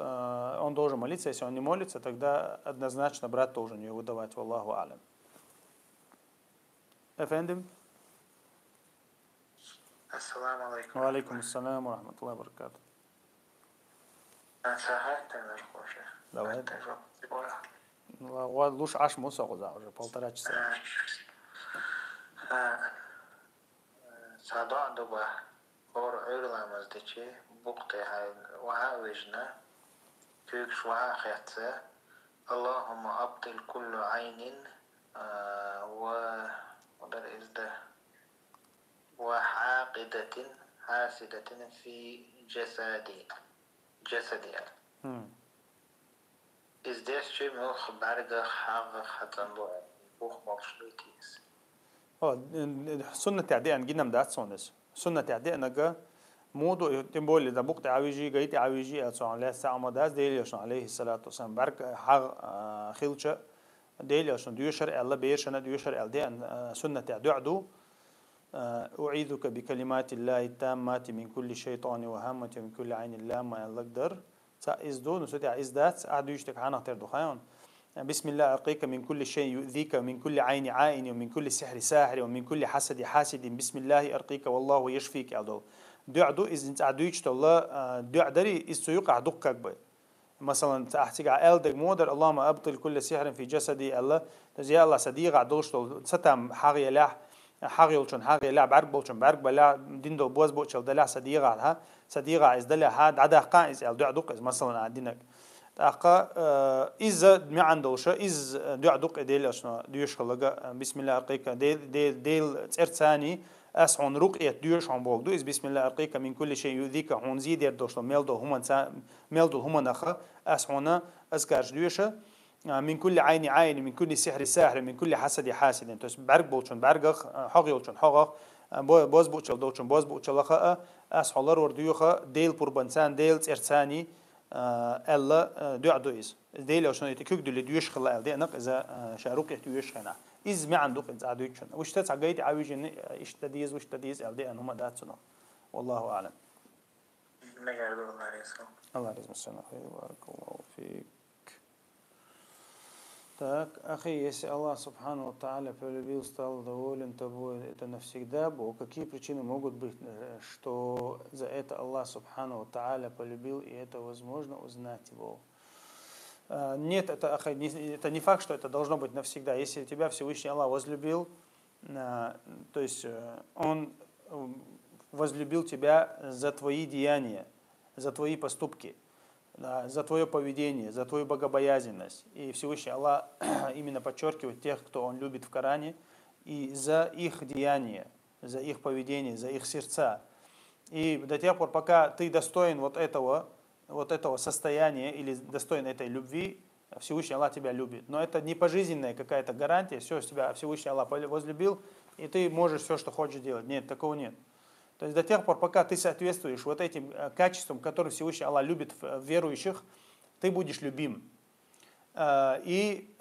он должен молиться. Если он не молится, тогда однозначно брат должен ее выдавать. Валлаху алям. Эфендим? Ассаламу алейкум. Ва алейкум ассалам ва рахматуллахи ва баракату. Давай. Лучше аж мусор уже 1,5 часа. Садо дуба ор ойламаздычы букты ва вижна тюк шва хятса Аллахумма абдил куллу айнин ва удар изда ва хақидатин хасидатин фи джасади. Здесь чем барга хага хатанду бух малшлитис. سنة تعدي أن جينا مدات سونس سنة تعدي أنجا مودو تنبول إذا بقت عويجي جيت عويجي أتصون عليه الساعة مداس ديل يشون عليه الصلاة والسلام بارك حق خلشة ديل يشون ديوشر الله بيرشنا ديوشر دي أن سنة تعدي عدو أعيذك بكلمات الله التامات من كل شيطان وهامة من كل عين لامة الأقدر سأزدو نسوتي إزدات أعدوشتك عنها تردو خيون بسم الله أرقيك من كل شيء يؤذيك ومن كل عين عائن ومن كل سحر ساحر ومن كل حسد حاسد بسم الله أرقيك والله يشفيك أدو دعدو إذا أنت عدويت الله دعدري إستيوق عدوك أكبر مثلا تحتاج على دق مودر اللهم أبطل كل سحر في جسدي الله تزي الله صديق عدوش ستم حاجة لا حاجة وشون حاجة لا بعرق بولشون بعرق بلا ديندو بوز بوشل دلا صديق على صديق عز دلا هاد عدا قائز دعدوك مثلا عندنا أقا إذا ما عنده شيء إذا دعدوك ديل أشنا ديوش خلقة بسم الله أرقيك ديل ثاني أسعون رقية ديوش عن بوق دو إذ بسم الله أرقيك من كل شيء يؤذيك هون زيد يردوش ميلدو هما نخا أسعونا أذكر ديوش من كل عين من كل سحر ساحر من كل حسد حاسد تس بعرق بولشون بعرق حقي بولشون حقق باز بوشل دوشون باز بوشل خا أسحولر ورديوخا ديل بربنسان ديل ثاني الله دعدو إز ديل عشان يتكوك دل ديوش خلا دي أنق إذا شاروك يتويش خنا إز ما عندك إذا عدوش خنا وش تسعجيت عاوجين إيش تديز وش تديز دي أنهم دات سنة والله أعلم. الله يرزق السنة خير بارك الله فيك. Так, ахи, если Аллах Субхану Ва Тааля полюбил, стал доволен тобой, это навсегда, Бог, какие причины могут быть, что за это Аллах Субхану Ва Тааля полюбил, и это возможно узнать Его? Нет, это не факт, что это должно быть навсегда. Если тебя Всевышний Аллах возлюбил, то есть Он возлюбил тебя за твои деяния, за твои поступки, за твое поведение, за твою богобоязненность. И Всевышний Аллах именно подчеркивает тех, кто Он любит в Коране, и за их деяния, за их поведение, за их сердца. И до тех пор, пока ты достоин вот этого состояния или достоин этой любви, Всевышний Аллах тебя любит. Но это не пожизненная какая-то гарантия, все, тебя Всевышний Аллах возлюбил, и ты можешь все, что хочешь делать. Нет, такого нет. То есть до тех пор, пока ты соответствуешь вот этим качествам, которые Всевышний Аллах любит в верующих, ты будешь любим. И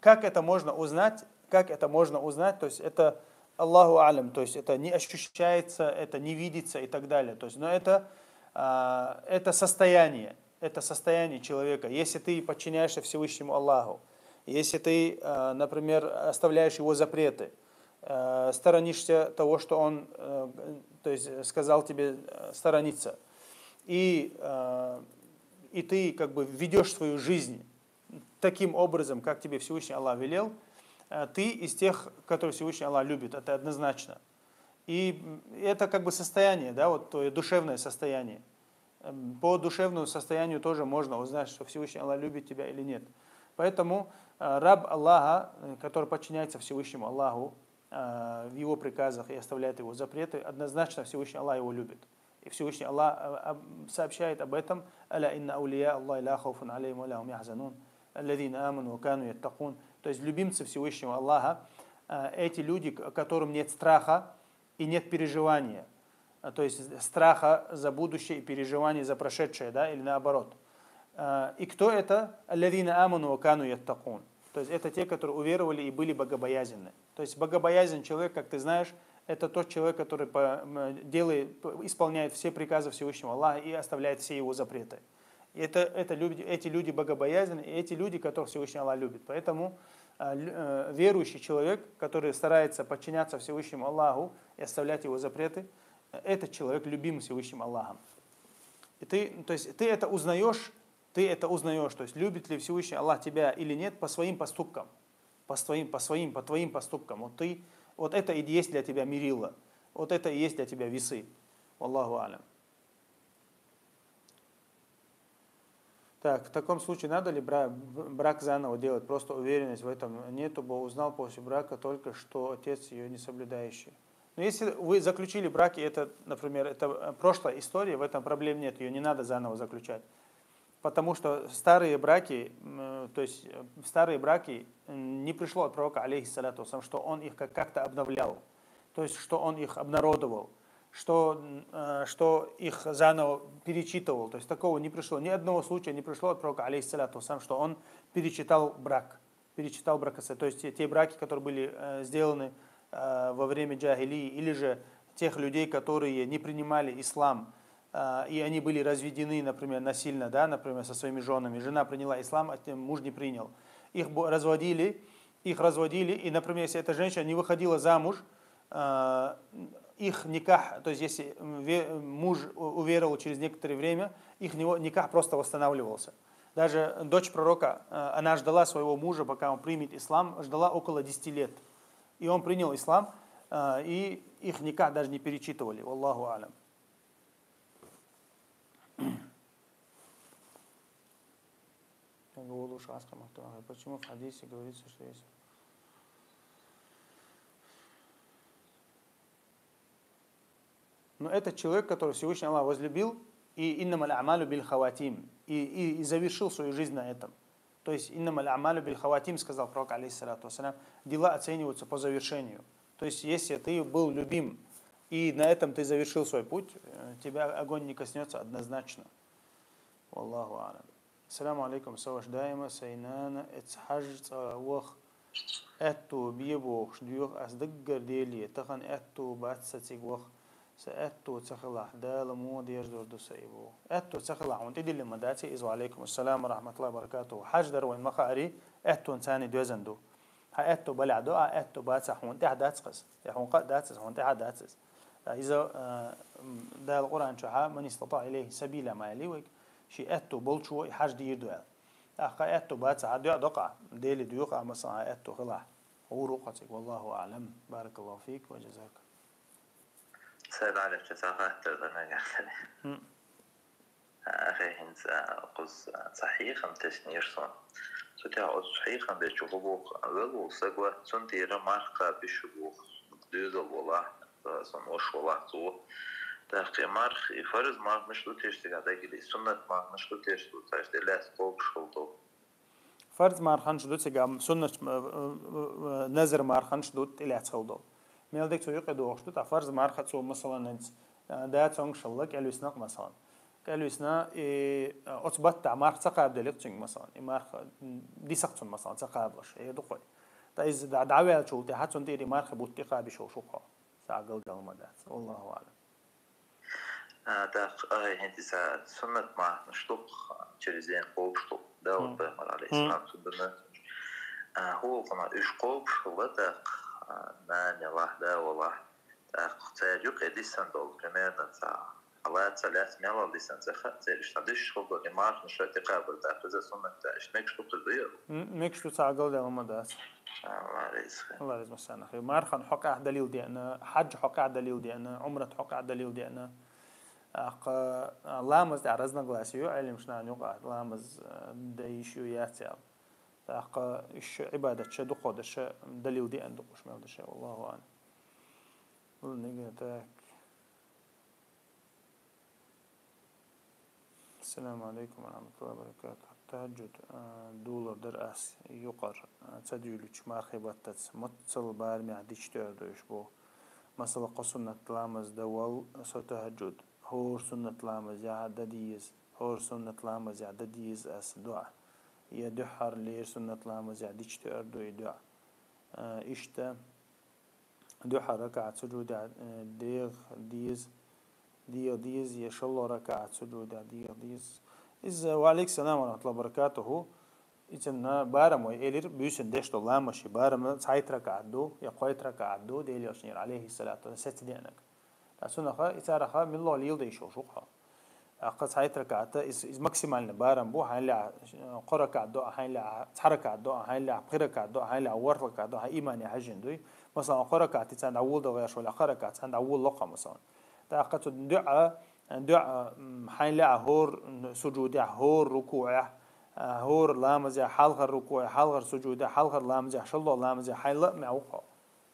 как это можно узнать? То есть это Аллаху алям, то есть это не ощущается, это не видится и так далее. То есть, но это состояние человека. Если ты подчиняешься Всевышнему Аллаху, если ты, например, оставляешь его запреты, сторонишься того, что он, то есть, сказал тебе сторониться, и ты как бы ведешь свою жизнь таким образом, как тебе Всевышний Аллах велел, ты из тех, которые Всевышний Аллах любит, это однозначно. И это как бы состояние, да, вот то душевное состояние. По душевному состоянию тоже можно узнать, что Всевышний Аллах любит тебя или нет. Поэтому раб Аллаха, который подчиняется Всевышнему Аллаху в его приказах и оставляет его запреты, однозначно Всевышний Аллах его любит. И Всевышний Аллах сообщает об этом: «Аля инна аулия Аллахи ла хауфун алейхим ва ла хум яхзанун, аллазина аману ва кану яттакун». То есть любимцы Всевышнего Аллаха, эти люди, которым нет страха и нет переживания. То есть страха за будущее и переживания за прошедшее, да, или наоборот. И кто это? «Аллазина аману ва кану яттакун». То есть это те, которые уверовали и были богобоязненны. То есть богобоязненный человек, как ты знаешь, это тот человек, который исполняет все приказы Всевышнего Аллаха и оставляет все его запреты. И эти люди богобоязненны, и эти люди, которых Всевышний Аллах любит. Поэтому верующий человек, который старается подчиняться Всевышнему Аллаху и оставлять его запреты, этот человек любим Всевышним Аллахом. И ты это узнаешь, то есть любит ли Всевышний Аллах тебя или нет по своим поступкам, по твоим поступкам. Вот это и есть для тебя мерило, вот это и есть для тебя весы. Аллаху алям. Так, в таком случае надо ли брак заново делать? Просто уверенность в этом нету, бо узнал после брака только, что отец ее не соблюдающий. Но если вы заключили брак, и это, например, это прошлая история, в этом проблем нет, ее не надо заново заключать. Потому что старые браки не пришло от пророка, алейхиссалату вассалям, что он их как-то обновлял, то есть что он их обнародовал, что их заново перечитывал. То есть такого не пришло. Ни одного случая не пришло от пророка, алейхиссалату вассалям, что он перечитал бракосоединение. То есть те браки, которые были сделаны во время джахилии, или же тех людей, которые не принимали ислам, и они были разведены, например, насильно, да, например, со своими женами. Жена приняла ислам, а муж не принял. Их разводили, и, например, если эта женщина не выходила замуж, их никах, то есть если муж уверовал через некоторое время, их никах просто восстанавливался. Даже дочь пророка, она ждала своего мужа, пока он примет ислам, ждала около 10 лет. И он принял ислам, и их никах даже не перечитывали. Аллаху алям. Почему в хадисе говорится, что есть? Но этот человек, который Всевышний Аллах возлюбил, и иннамаль амалю биль хаватим, и завершил свою жизнь на этом. То есть иннамаль амалю биль хаватим, сказал пророк, алейхиссалату вассалям, дела оцениваются по завершению. То есть если ты был любим, и на этом ты завершил свой путь, тебя огонь не коснется однозначно. Аллаху алям. Ассаламу алейкум, саваждаема, сайнана, эцхаж, цавах, эту биебох, шдюх, аздыггар дели, тахан эту батсатигвах, سأتو تخلع دال مود يجدر دسيبو أتو تخلع وانتدي للمداتي إذ وعليكم السلام ورحمة الله وبركاته حجدر وين مخاري أتو إنساني دوزندو ها أتو بلع دعاء أتو باتسح وانتها داتسقس يحون قد داتس وانتها داتس إذا دال القرآن شحا من استطاع إليه سبيلا ما يليوك شي أتو بلشو حج دير دعاء أخا بات عاد يقع ديلي ديوقع مثلا أتو خلاص وروقتك والله أعلم. بارك الله فيك وجزاك. سأل على افتتاحات تردنا قال أخي هنس قص صحيح أم تسنيرسون سوتها صحيح أم بيشوفوك أول سجوا سنتيرا ماركا بيشوفوك دوزل والله سنوش والله تو تحقي مارخ فرز مارخ مش لوتيش تقعد يجي سنة مارخ مش لوتيش لوتاش دلات فوق شغلته فرز مارخنش دوت سجام سنة نزر مارخنش دوت إلى تخلدو ميل ديك تو يقدو وقت تاع فرز مارخت سو مثلا انت دا تونغ شلك قالوا سنق مثلا قالوا سنا أثبت تاع مارخ تقاب دليقتين مثلا مارخ دي سقطن مثلا تقابلش هي دقوي تايز دعوة شو تحت سنتي مارخ بوتي قابي شو شوقها ساقل قال مدات والله أعلم. داخ هندي سنة مع نشطق تشريزين قوب شطق داود بيمر عليه السلام سبنا هو كما إيش قوب شو داق ناني واحدة والله داق تاجوك لسان دول كمان تاع الله ثلاث ميلا لسان زخات تاجش تدش شغل دماغ مش تقابل داق إذا سنة تاجش نكش تقدر نكش تساقل قال مدات. الله يرزق السنة خير. مارخن حق دليل دي أنا حج حق دليل دي أنا عمرة حق دليل دي أنا لامز عرزنا قلاسيو علم شنا نوقع لامز دايشيو ياتيال إيش عبادة شدو قود إيش دليل دي عندك وش ما هذا الشيء والله أعلم. نجتك. السلام عليكم ورحمة الله وبركاته. تهجد دولار درأس يقر تديولش ما خيبتت متصل بارمي عديش تعدوش بو مثلا قصنا تلامز دول ستهجد هور سنة لامز يعدديز هور سنة لامز يعدديز أس دعاء يدحر لير سنة لامز يعديش تأردو يدعاء إشتا دحر ركعة سجود ديغ ديز يشلو ركعة سجود ديغ ديز إذا وعليك السلام ورحمة الله وبركاته إذا بارم وإيلر بيوسن دشتو لامشي بارم سايت ركعة دو يقويت ركعة دو ديلي أشنير عليه الصلاة والسلام دينك أسونا خا إثارة خا من الله ليل ده يشوفها أقصى سايت ركعة إز ماكسيمال نبارم بو هاي لا قركة دو هاي لا تحركة دو هاي لا قركة دو هاي لا وركة دو هاي إيماني حاجين دوي مثلا قركة تيجان أول ده غير شو لا قركة تيجان أول لقى مثلا تأقت دعاء هاي لا هور سجود هور ركوع هور لامز حلقة ركوع حلقة سجود حلقة لامز شلو لامز هاي لا معوقة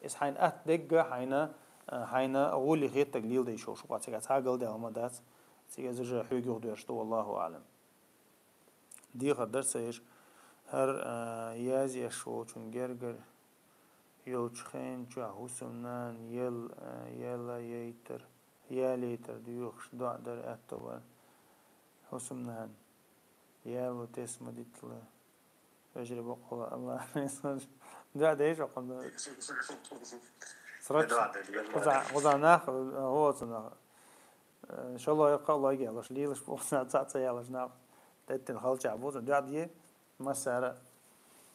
إس هاي أتدق هاينا أولي غير تقليل دي شو قات سيجا تاقل ده هما دات سيجا زرجة حيوجو ديرشتو والله أعلم. دي غدر سيج هر يازي شو تنجرجر يلشخين جا حسنان يلا ييتر يا ليتر ديوخش دع در أتوال حسنان يالو تسمى ديتلا يجري بقول الله دع ديش وقم وزع ناخذ هو صنع إن شاء الله يقال الله يجي الله ليش بوصنا تعطي يا لجناب تتن خالج عبود دعديه ما سارة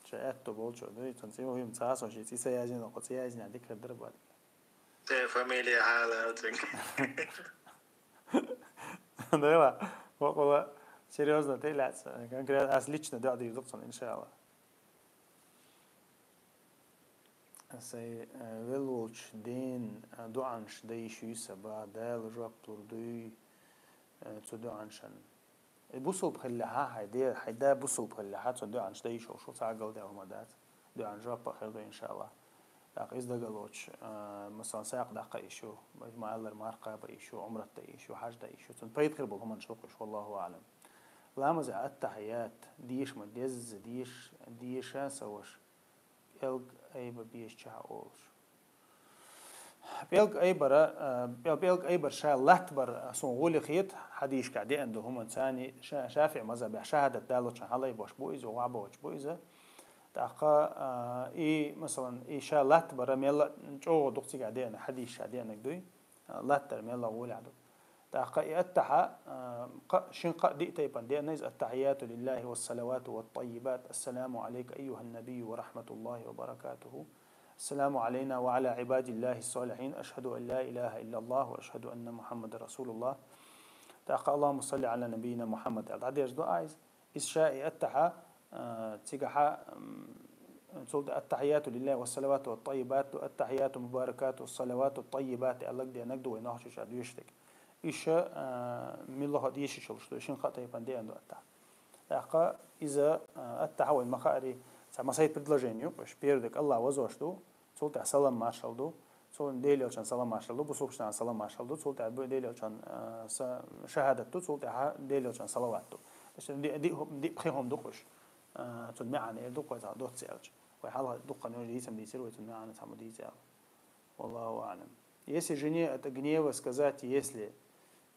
شاءت تقول شو ده تنسيه وهي متعاص وشيء سياجين وقت سياجين عندك الدرب ده فاميليا حالة أترك ده لا والله سيريوزنا تيلا كان كده أصليشنا دعدي يزقصن إن شاء الله. سي ويلوش دين دوعنش ديش يسبا دال رابطور دوي تدوعنشن بوصل بخلها هيدا هيدا بوصل بخلها تدوعنش ديش وشو تعقل ده ومدات دوعن راب خير ده إن شاء الله. إذا دقلوش مثلا ساق دقة إيشو مع الله المارقة بإيشو عمرة إيشو حاج ده إيشو تنبيت خير بهم نشوفش والله أعلم. لامز التحيات ديش مديز ديش سوش بيلق أيبر بيش شاء أولش بيلق أيبر شاء لاتبر سنغولي خيط حديش قاعدين عندهم إنساني شافع مذهب شهادة دالو شان هلا يبوش بويز وعبا وش بويزة تاقا إيه مثلا إيه شاء لاتبر ميلا جو دكتي قاعدين حديش قاعدين نقدوي لاتر ميلا غولي عدو تاقا أتحى شنقا ديئتي بندينيز التحيات لله والصلوات والطيبات السلام عليك أيها النبي ورحمة الله وبركاته السلام علينا وعلى عباد الله الصالحين أشهد أن لا إله إلا الله وأشهد أن محمد رسول الله تاقا اللهم صل على نبينا محمد عديش دعايز إسشاء أتحى تيجا التحيات لله والصلوات والطيبات التحيات المباركات والصلوات الطيبات الله دي نقدو ويناحش شاد يشتك إيش من الله ديش شلشتو إيشين خاطر يبندي عنده أقا إذا التحول مخاري سما سيد بدلجينيو باش بيردك الله وزوشتو صوت سلام ماشالدو صوت ديلي عشان سلام ماشالدو بسوقشنا سلام ماشالدو صوت ديلي عشان شهادته صوت ديلي عشان صلواتو باش دي بخيهم دقش تنمعني دوق ويتع دوق تسألش ويحالها دوق نوجي يسم ديسير ويتنمعني تعمل ديسير والله أعلم. Если жене от гнева сказать, если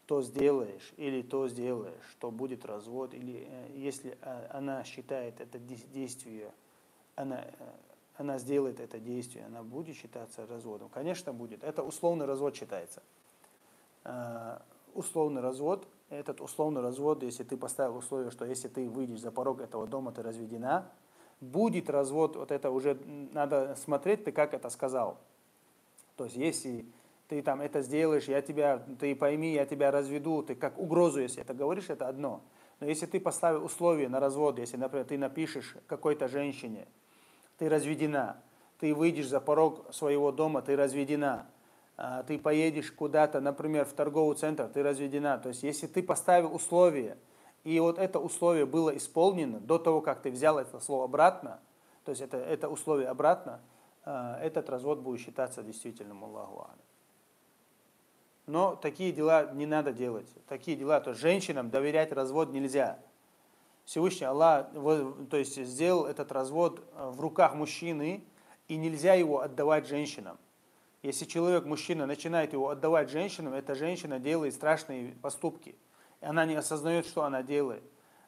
то сделаешь или то сделаешь, то будет развод, или если она считает это действие, она сделает это действие, она будет считаться разводом? Конечно, будет. Это условный развод считается. Условный развод, этот условный развод, если ты поставил условие, что если ты выйдешь за порог этого дома, ты разведена, будет развод, вот это уже надо смотреть, ты как это сказал. То есть, если ты там это сделаешь, ты пойми, я тебя разведу, ты как угрозу, если это говоришь, это одно. Но если ты поставил условия на развод, если, например, ты напишешь какой-то женщине, ты разведена, ты выйдешь за порог своего дома, ты разведена, ты поедешь куда-то, например, в торговый центр, ты разведена. То есть, если ты поставил условия, и вот это условие было исполнено до того, как ты взял это слово обратно, то есть это условие обратно, этот развод будет считаться действительным, Аллаху Алям. Но такие дела не надо делать. Такие дела, то есть женщинам доверять развод нельзя. Всевышний Аллах, то есть сделал этот развод в руках мужчины, и нельзя его отдавать женщинам. Если человек, мужчина, начинает его отдавать женщинам, эта женщина делает страшные поступки. И она не осознает, что она делает.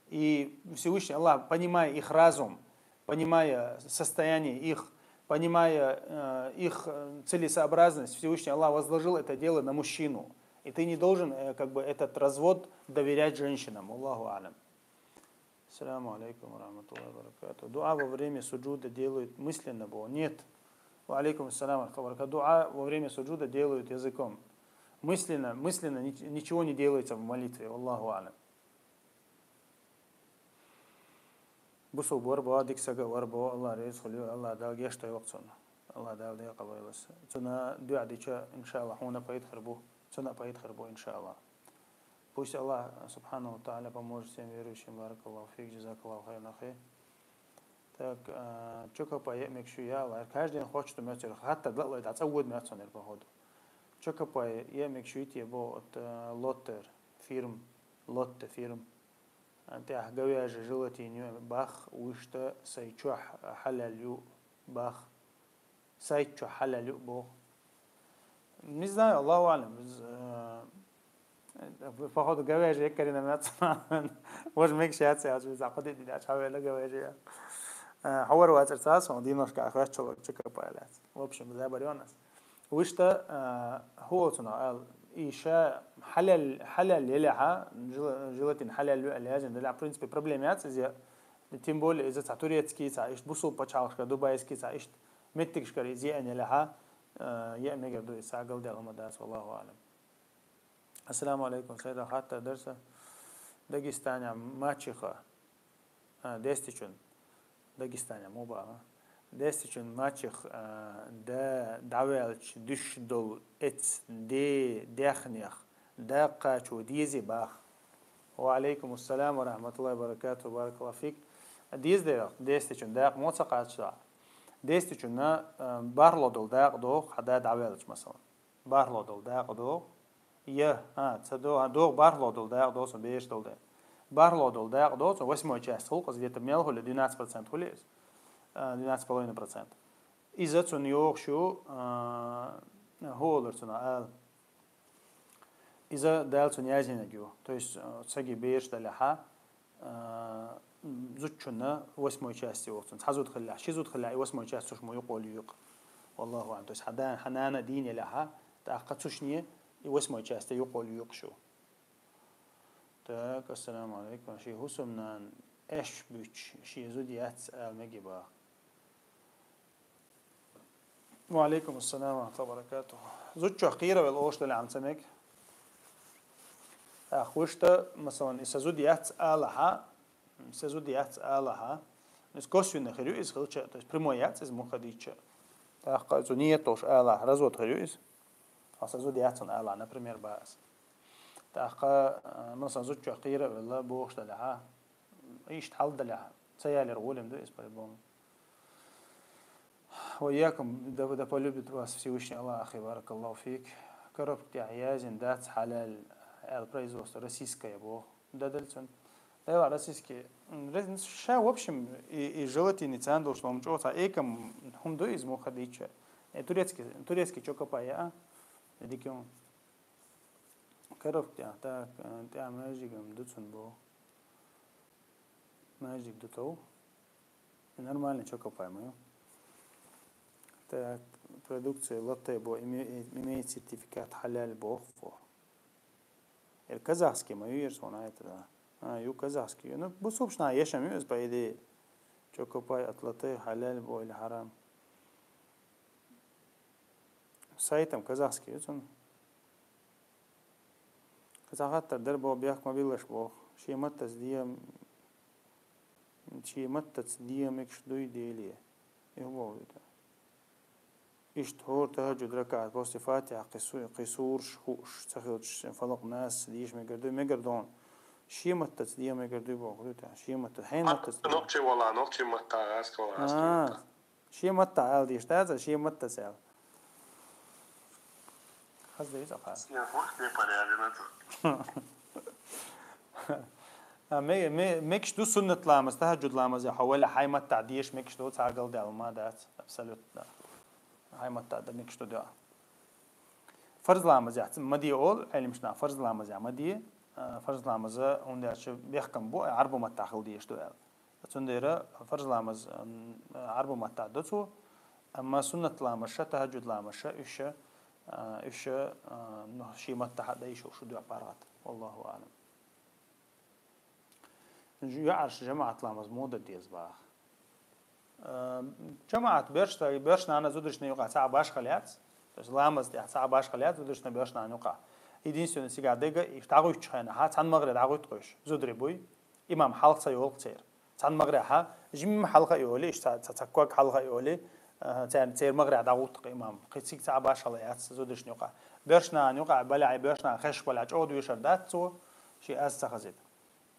И Всевышний Аллах, понимая их разум, понимая состояние их, понимая их целесообразность, Всевышний Аллах возложил это дело на мужчину. И ты не должен этот развод доверять женщинам. Аллаху алям. Ассаламу алейкум ва рахматуллахи ва баракатуху. Дуа во время суджуда делают мысленно было? Нет. Ва алейкум ассалам ва рахматуллахи. Дуа во время суджуда делают языком. Мысленно ничего не делается в молитве. Аллаху алям. Бусу борба диксага борба Аллах рейсхулю Аллах дал гешта вaqtsun Аллах дал да qabailas цуна дуа дича иншаллах хуна поит харбу цуна поит харбу иншаллах. Пусть Аллах субхану тааля поможет всем верующим. Баракаллаху фик, джазакаллаху хайран ахи. Так чока пае мекшуя Аллах каждый хочет умереть. Хатта длает ацауд мецонер походу. Чока пае я мекшуити бо от лоттер фирм лотте фирм أنت أحجوي جلتينيو باخ وشتا سيتشو حلاليو باخ سيتشو حلاليو بو не знаю, Аллаху алям. Походу говоришь, я корена мяцна. Может мекшаться, я же заходит и дальше говорю говоришь. Говорю о церцас, он диношка охвачивал чека появляет. В общем, заборю нас. وشتا هو صنع إيشا حلال يلها جلتين حلال يلها ده в принципе проблемات إذا тем более إذا تعتوريتكي تعيش بوسو بتشارك دبيسكي تعيش متكش كري زي أن يلها يا ميجا دو ساقل ده غمداس والله أعلم. السلام عليكم سيدا حتى درس داغستانيا ماتشيخا دستيشون داغستانيا مو بقى دستيشون ماتشيخ دا دعوالش دش دول اتس دي داخنيخ دا قاچو ديزي باخ. وعليكم السلام ورحمة الله وبركاته. بارك الله فيك. ديز ديخ دستيشون داق موسى قاچا دستيشون بارلو دول داق دو حدا دعوالش مثلا بارلو دول داق دو تصدق دو بارلو دول داق دو سو بيش دول داق بارلو دول داق до 8 часть холка где-то мелко 12% хулес 12,5%. Из-за цун йохшу холер цуна из-за дал цун язинагю, то есть цаги беш даляха зучуна 8 части вохцун хазут хилла шизут хилла 8 часть суш мо йоқол йоқ والله ан, то есть хадан ханана дин яляха тақатсушни и 8 части йоқол йоқшу. Так, ассаламу алейкум. Ши хусумнан эш бүч ши зудият мегиба. وعليكم السلام ورحمة الله وبركاته. زوجة أخيرة بالأوش اللي عم سمك. أخوشته مثلا إسا زوديات آلها из косвенно хрю из хилча, то есть прямой яц из мухадича. Так, зо не тоже ала развод хрю из, а сразу яцон ала, например, бас. Так, مثلا زوج قيرة ولا بوش دلها إيش تحل دلها سيال الرولم ده إسبوع بوم وياكم ده بقولوا بتواس في وشني الله أخي بارك الله فيك كربت عيازين دات حلال البريز وست رسيسك يا بو ده دلتون ده رسيسك رز شا وبشم إجلتي نتان دوش ممجوطة إيكم هم دو إزمو خديتش توريتسكي شوكا بايا ديكيون كرفت يعني تا ماجيك مدتون بو ماجيك دتو нормально чоко поймаю. Та продукция латте бо имеет сертификат халяль бо. Казахский мою ерсона это да. Ю казахский. Ну бусубшна ешам юз по идее чоко пай от латте халяль бо или харам. Сайтом казахский юзон. Казахаттар дербо бияк мобилаш бо. Шиемат таздиям شيء تصديه مكش دوي ديليه يهو ده اشتهور تهجد ركعة بوست فاتحة قصور شخوش تخلص فلق ناس ديش مقردون شيء تصديه مقردو بقولوا ده شيء حين تصديه نقطة ولا نقطة متى أسكو شيء تعال ديش هذا شيء تسال خذ ليش أفعل يا فوق ده بريء ميكش دو سنة لامز تهجد لامز حول حي متى ديش ميكش دو تعقل ده ما ده أبسلوت ده حي متى ده ميكش دو ده فرض لامز يعني مدي أول علمشنا فرض لامز يعني مدي فرض لامز عندي شو بيحكم بو عربو متى خل ديش دو تنديره فرض لامز عربو متى دتو أما سنة لامز شة تهجد لامز شة إيش شيء متى حدا يشوف شو دو عبارات والله أعلم يعرش جماعة لامز مودة ديز باخ جماعة بيرشنا أنا زودرشنا يقع ساعة باش خليات بس لامز دي ساعة باش خليات زودرشنا بيرشنا يقع يدينسون سيجا ديجا يفتعوي تشخينا ها تان مغرب دعوي تقوش زودري بوي إمام حلقة سيول كتير تان مغرب ها جم حلقة يولي إيش تتكوك حلقة يولي تان تير مغرب دعوي تق إمام قيسيك ساعة باش خليات زودرشنا يقع بيرشنا يقع بلعي بيرشنا خش ولا عود ويشردات تو شيء أسا خزيد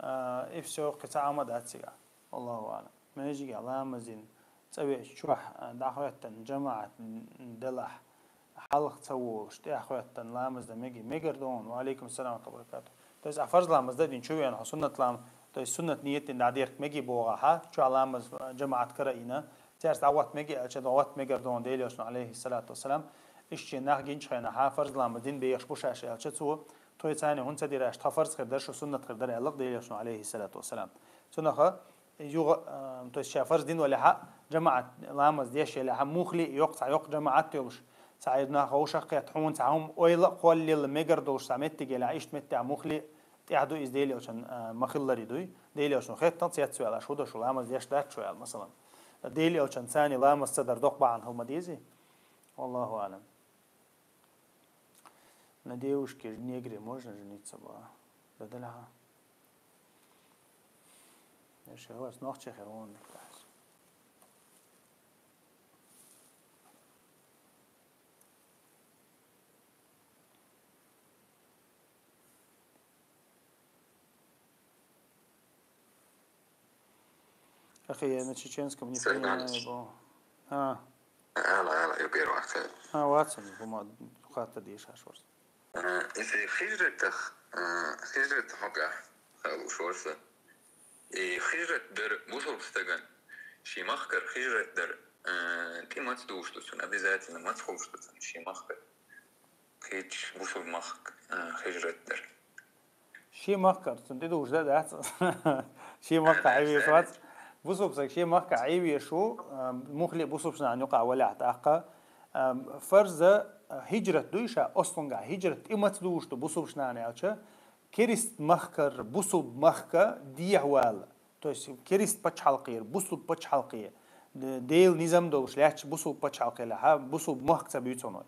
إفسو قطع مدات سيجا الله أعلم ما يجي على مزين تبي شوح دعوات جماعة دلح حلق تسووش دعوات لامز دمجي مجردون وعليكم السلام ورحمة الله وبركاته تيس أفرز لامز ده بنشوي أنا سنة لام تيس سنة نية ناديرك مجي بوغها شو لامز جماعة كرائنا تيس دعوات مجي أشد دعوات مجردون ديليوش عليه الصلاة والسلام إيش ناخجين شخينا حافرز لامز دين بيش بوشاش أشد توي ثاني هون تدير أشت حفرز خدر شو سنة خدر الله ديليوش عليه الصلاة والسلام سنة يو توي شافرز دين ولا حق جماعة لامز ديش ولا حق مخلي يقطع يق جماعة تيوش سعيدنا خوش قيت حون سعهم ويلا قول لي المجردوش سمت جل عيشت مت مخلي تعدو إز ديليوشن مخلري دوي ديليوشن خيط تنسيت سؤال شو ده شو لامز ديش ده سؤال مثلا ديليوشن ثاني لامز صدر دق عن هم ديزي والله أعلم на девушке негре можно жениться было? Да да. Я ще раз nog gewoon thuis. أخي أنا تشينسكم не понимаю его. لا يبير وقت. واتساب بما خاطر ديش هاشورس. إذا خيرت حقه خلوشورسه خيرت در بوصل بستجن شي مخكر خيرت در أنت ما تدوش تسون обязательно ما تخوش تسون شي مخكر خيش بوصل مخك خيرت در شي مخكر تدوش ده شي مخكر عيبي صوت بوصل بسك شي مخكر عيبي شو مخلي بوصل بسنا عن يقع ولا عتاقة فرض هجرة دويشة أصلاً هجرة إمت دوش تو بوصوبش ناني ألشة كريست مخكر بوصوب مخكر دي حوال تويس كريست بتش حلقير بوصوب بتش حلقية ديل نظام دوش ليش بوصوب بتش حلقية لها بوصوب مخك تبيتونوي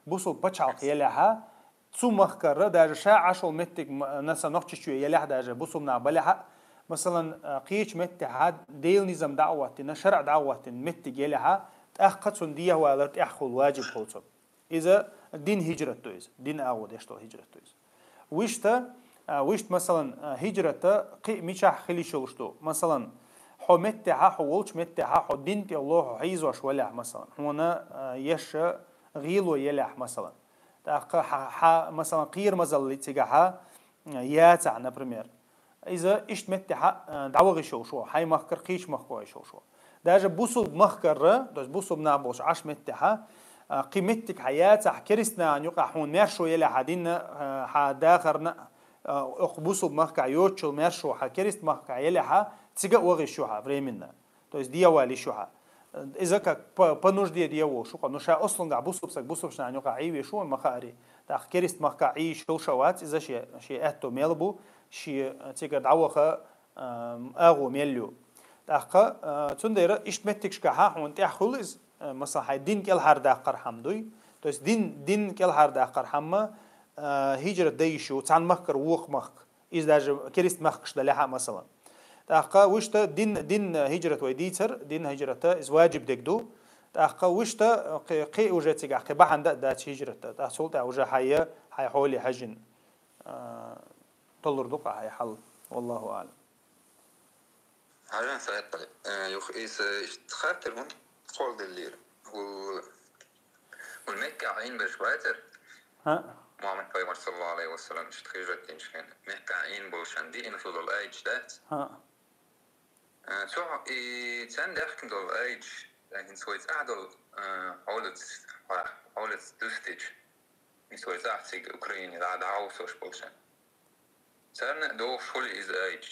بوصوب بتش حلقية لها تسو مخكر داج شاع عشو متك نسا نقش شوية يلح داج بوصوب نعبلها مثلا قيش متحد ديل نظام دعوة شرع دعوة مت جلها تأخذ ديه ولا تأخذ واجب خلصه إذا دين هجرة تويز دين أول يشتغل هجرة تويز وشت مثلا هجرة قي مشاح خلي شلشتو مثلا حو متها حولش متها حو دين الله حيز وش ولا مثلا هنا يش غيلو يلح مثلا مثلا قير مزل تجاها ياتع نبرمير إذا إشت متها دعوة شو هاي مخكر قيش مخكوي شو داج بوصل مخكر دوس بوصل نابوش عش متها قيمتك حياتك كريسنا نيوقع حون ماشو يلا حدين حداخرنا بوصل مخكع يوتشل ماشو حكريست مخكع يلا ح تيجا وغي شوها فريمنا دوس ديا والي شوها إذا كا بنوش ديا وشو نوشا أصلا قا بوصل شنا نيوقع عيوي شو مخاري تا كريست مخكع عي شو شوات إذا شيء أتو ميلبو شيء تيجا دعوة أغو ميليو تاقا تندير اشتمتكش كها حون تأخلز مثلا هاي دين كل هر داقر حمدوي توس دين كل هر داقر حما هجرة ديشو تان مخكر ووق مخ إذا داج كريست مخكش دلها مثلا تاقا وشتا دين هجرة ويديتر دين هجرة إز واجب دكدو تاقا وشتا قي وجاتي قا قبا عند دات هجرة تحصل تا وجا هاي حولي حجن طلر دقة هاي حل والله أعلم. عشان سأقبل يخيس خاطر هم قول الليل والمكة عين بشواتر ها محمد پیغمبر صلی الله علیه و سلم اشتخیجت اینشین مكة عين بوشندي إن فضل الأيج دات ها سو تسان داخل دول الأيج لكن سويت أعدل عولت دستج سويت أحسيق أوكراني بعد عاوس وش بوشن سان دو فول إز أيج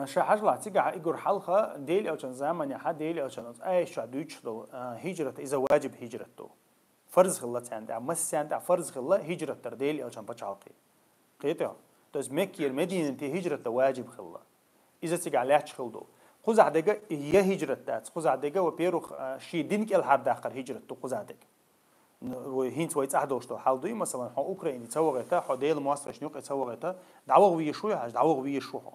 شاحج لا تيجا إيجور حلقة ديل أو كان زمان يا ديل أو كان أي شعدوش لو هجرة إذا واجب هجرته فرض خلة عند مس عند فرض خلة هجرة ترديل أو كان بتشعقي قيته تز مكي المدينة هجرة واجب خلة إذا تيجا عليه خلدو خذ عدقة هي هجرة تات خذ عدقة وبيروخ شي دينك الحرب داخل هجرته خذ عدقة وهين سويت أحد وشتو حالدوي مثلا حو أوكراني تسوغته حو ديل مصر شنوق تسوغته دعوة ويشوه هاش دعوة ويشوه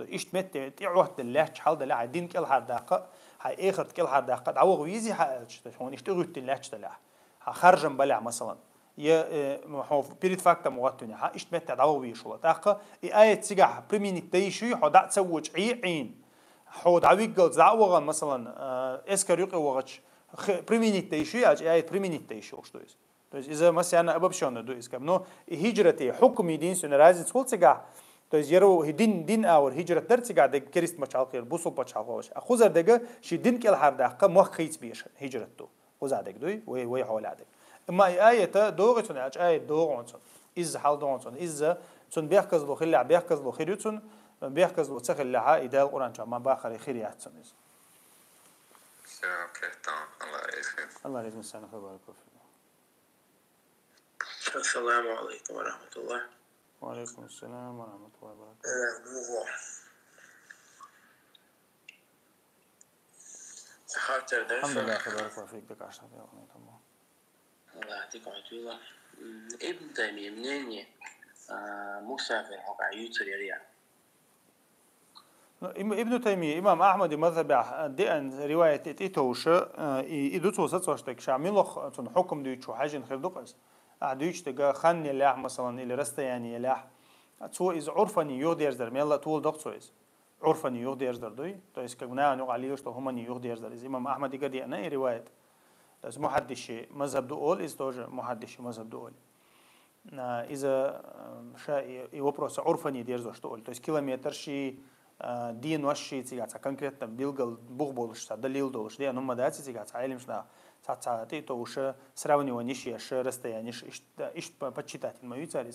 إيش مت تعوت الله تحال دلع دين كل هذا دقة هاي آخر كل هذا دقة دعوة ويزي هون يشتغلت الله تدلع خارجا بلع مثلا ي محو بيريد فاكتا مغتوني ها إيش مت دعوة ويشوا دقة آية تيجا بريميني تيشي حدا تسوج عين حود عويق دعوة مثلا إسكاريق وغش بريميني تيشي آية بريميني تيشي وشتويس إذا مثلا أببشون دويس كم هجرتي حكمي دين سنرازي تقول تيجا تو يرو دين اور هجرة درتي قاعد كريست مشالقير بوصل بشالقوش أخوزر دقة شي دين كل حرد أقام مخيت بيش هجرته خوزادك دوي وي حول عدك أما آية دوغتون آية دوغونتون إز حال دوغونتون إز تون بيحكز لو خلع بيحكز لو خيرتون بيحكز لو تخل لها إدال القرآن ما باخر خيرياتون إز الله يرزق السنة خبرك السلام عليكم ورحمة الله. وعليكم السلام ورحمة الله وبركاته. الحمد لله خبرك وفيك بك عشرة يا الله. الله يعطيكم عافية. ابن تيمية منين مسافر حق يوتر يريع. ابن تيمية إمام أحمد مذهب دين رواية إتوش إدوت وسط وشتك شامل لخ حكم ديوتشو حاجة خير دقس. عدوش تجا خان يلاح مثلا اللي رست يعني يلاح تو إذا عرفني يهدي يرزر ميلا طول دق سويس عرفني يهدي يرزر دوي تو إذا كنا نقول عليه وش تو هم يهدي يرزر إذا إمام أحمد يقدي أنا رواية إذا محدش مذهب دول إذا توج محدش مذهب دول إذا شيء يوبرس عرفني يرزر شو تقول تو إذا كيلومتر شيء دين وشي تيجي كونكريت بيلقى بوغبولش دليل دولش دي أنهم داتي تيجي عالم شنا تاتي تو وش سراوني ونيشي أش رسته يعني إيش بتشيتات ما يتعرض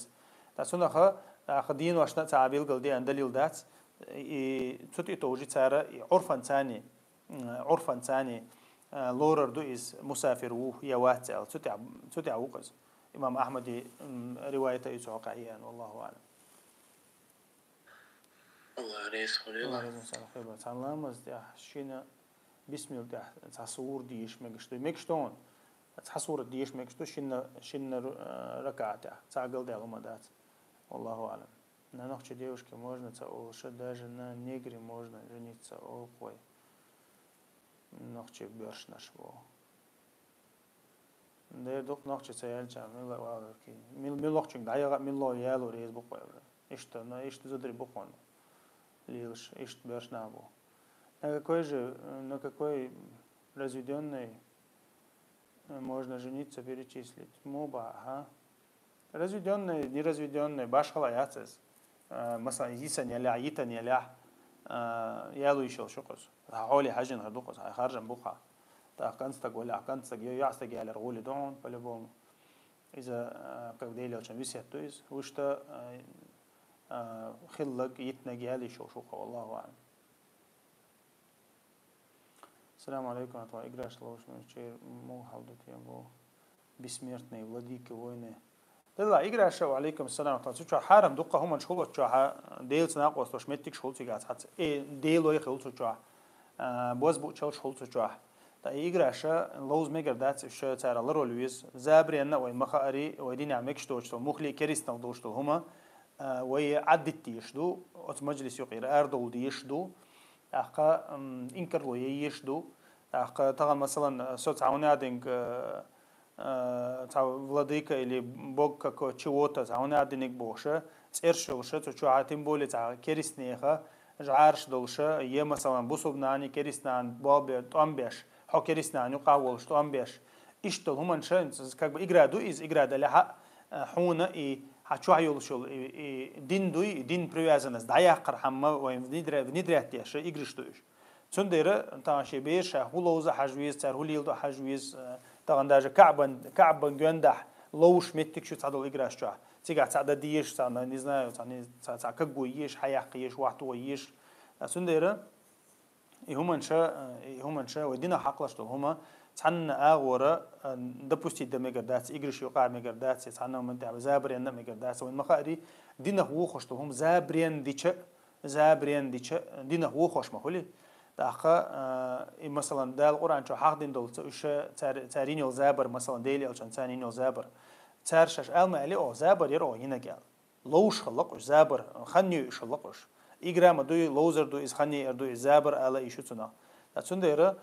تاسونا خدين واشنا تعبيل قل دي دليل دات تطي توجي ترى عرفا ثاني لورر دو إز مسافر وهو يواتل تطي عوقز إمام أحمد روايته يتوقعيا والله أعلم. الله رئيس خليل. الله رئيس خليل. تعالى مزدي شينا بسم الله تصور ديش مكشتو مكشتون تصور ديش مكشتو شن ركعته تعقل ده المدات والله أعلم. На ногче девушке можно цаолша, даже на негре можно жениться олпой. Ногче бёрш наш во. Да дух ногче цаяльча, мила валки. Милохчик даяга мило ялу рез букой. Ишта на ишта задри букон. Лилш ишт бёрш набу. На какой разведенной можно жениться, перечислить? Муба, ага. Разведенный, неразведенный, башхала яцес. مثلا يسن يلا يتن يلا يالو يشل شقص حولي حاجن هدوقص خارجن بوقع تا كنستق ولا كنستق يعستق على رغولي دون فلبوم إذا قبديل عشان بيسيت تويز وشتا خلق يتنجي على شو شوقه والله أعلم. السلام عليكم ورحمة الله إجراش الله وشمشير مو حوضتي أبو بسميرتني ولديك وينه لا إجراش وعليكم السلام ورحمة الله. شو حرام دقة هم شغل شو ديل سناقص وش متك شغل تيجات حتى ديل ويخل شو بوز بوت شغل شو تا إجراش لوز ميجر دات شو ترى لرولويز زابري أنا ومخاري ودينا عمكش توش مخلي كريستنا ودوش هما ويعدت يشدو أت مجلس يقير أردول ديشدو أحقا إنكرلو يشدو أحقا طبعا مثلا صوت عونادينج تاع владыка или бог как чего-то عونادينج بوشه تسيرشلشه تشو عاتم بولي تاع كريسنيها جعارش دولشه يه مثلا بوسبناني كريسنان باب تامبيش حو كريسنان يقاولش تامبيش إشتل هم نشان как бы играду из играда لها حونا и حشو عيولشول دين دوي دين привязанность دايا قرحما وين внидрят яше игрыштуш سندير تاشي بيش هولوز حجويز تار هوليلدو حجويز طبعا даже كعبن جندح لوش متك شو تصعد الإجراش شو تيجي تصعد ديش تصعد не знаю تصعد كجويش حياقيش وحتويش سندير هم نشا ودينا حقلش هما تحنا أغورا دبوستي دمجردات إجريش يقع مجردات تحنا من تعب زابرين مجردات وين مخاري دينا هو خوش هم زابرين ديش دينا هو خوش مخولي داخل مثلا دال القرآن شو حق دين دول إيش تارين الزابر مثلا ديلي أو تارين الزابر تارشش علم عليه أو زابر يرو هنا قال لوش خلقش زابر خنيو خلقش إجرام دوي لوزر دوي إسخني دوي زابر على إيشوتنا تسنديره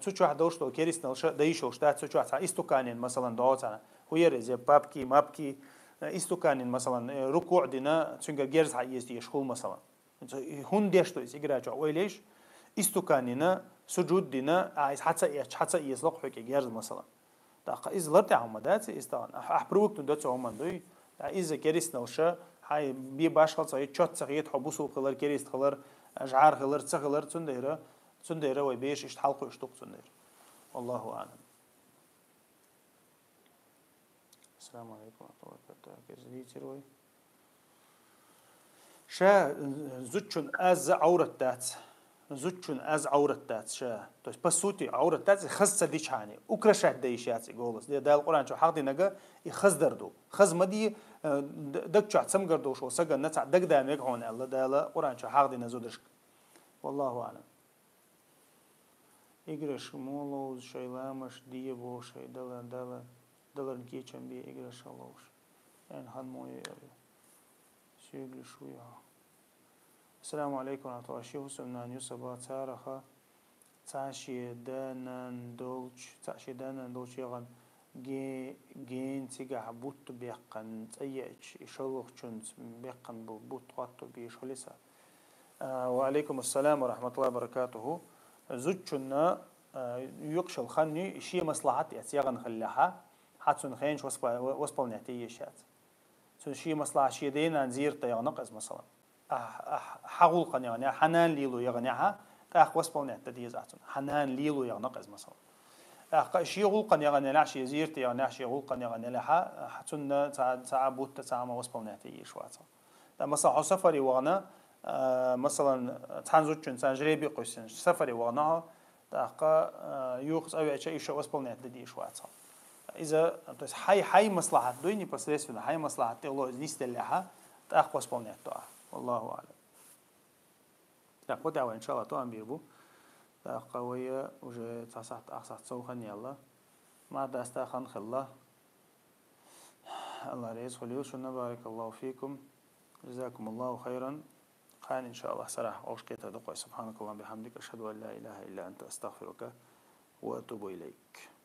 تشو واحد دوش تو كيريس نلش دايشوش تشو واحد إستوكانين مثلا دوتنا هو يرز بابكي مابكي إستوكانين مثلا ركوع دينا تشنجر جيرز حيز يشخول مثلا هون ديش تو إجرا جو ويليش إستوكانينا سجود دينا عايز حتى يسلق حكي جيرز مثلا داق إز لرت عمدات إستان أحبروك تندت عمان دوي إذا كيريس نلش هاي بيباش خلص هاي شات سقيت حبوسو خلر كيريس خلر أجعار خلر تسخلر تنديره ويبيش إيش حلقه إيش تقصندير والله أعلم. السلام عليكم ورحمة الله وبركاته. كذلك روي شا زوجون از عورت دات شا تو بسوتي عورت دات خزت ديش هاني أكرشة ديشات يقولس ده القرآن شو حق نجا يخز دردو خز مدي دك شو عتسم قردو شو سجن نتع دك دامك هون الله ده القرآن شو حق نزودش والله أعلم. إجرش مولوز شيء لامش ديه بو شيء دلر جيشن بي إجرش اللهش يعني هاد مويه سيجل شوية. السلام عليكم ورحمة الله شيخ سمنان يوسف تارخا تعشي دانان دولش يغن جين تيجا بوت بيقن تأيش يشلوخ شنت بيقن بوت قطو بيشوليسا. وعليكم السلام ورحمة الله وبركاته. زوجنا يقشل خني شيء مصلحة يتيغن خلها حتى خينش وصل نتيجة شيء مصلحة شيء دينا نزير تيغنقز مثلا حقول قني يعني حنان ليلو يغنيها تأخ وصل نتيجة حنان ليلو يغنقز مثلا شيء يقول قني يغني لا شيء زير تيغني شيء يقول قني يغني لها حتى تعبوت تعمل وصل نتيجة شواتها مثلا سفري وغنا مثلا تحنزوجن تجربي قيسن سفري وغناها تأخ يوخس أو شيء شو وصل نتيجة شواتها إذا بس حي مصلحة دويني بس ليش فينا حي مصلحة الله نيست لها تأخذ وصلنا توه والله أعلم. تأخذ إن شاء الله توه بيربو تأخوية وجه تصحت أحسن سوخن يلا ما دستخن خلا الله رئيس خليل شو بارك الله فيكم جزاكم الله خيرا. قال إن شاء الله صراحة أوشكيت هذا. سبحانك اللهم وبحمدك أشهد أن لا إله إلا أنت أستغفرك وأتوب إليك.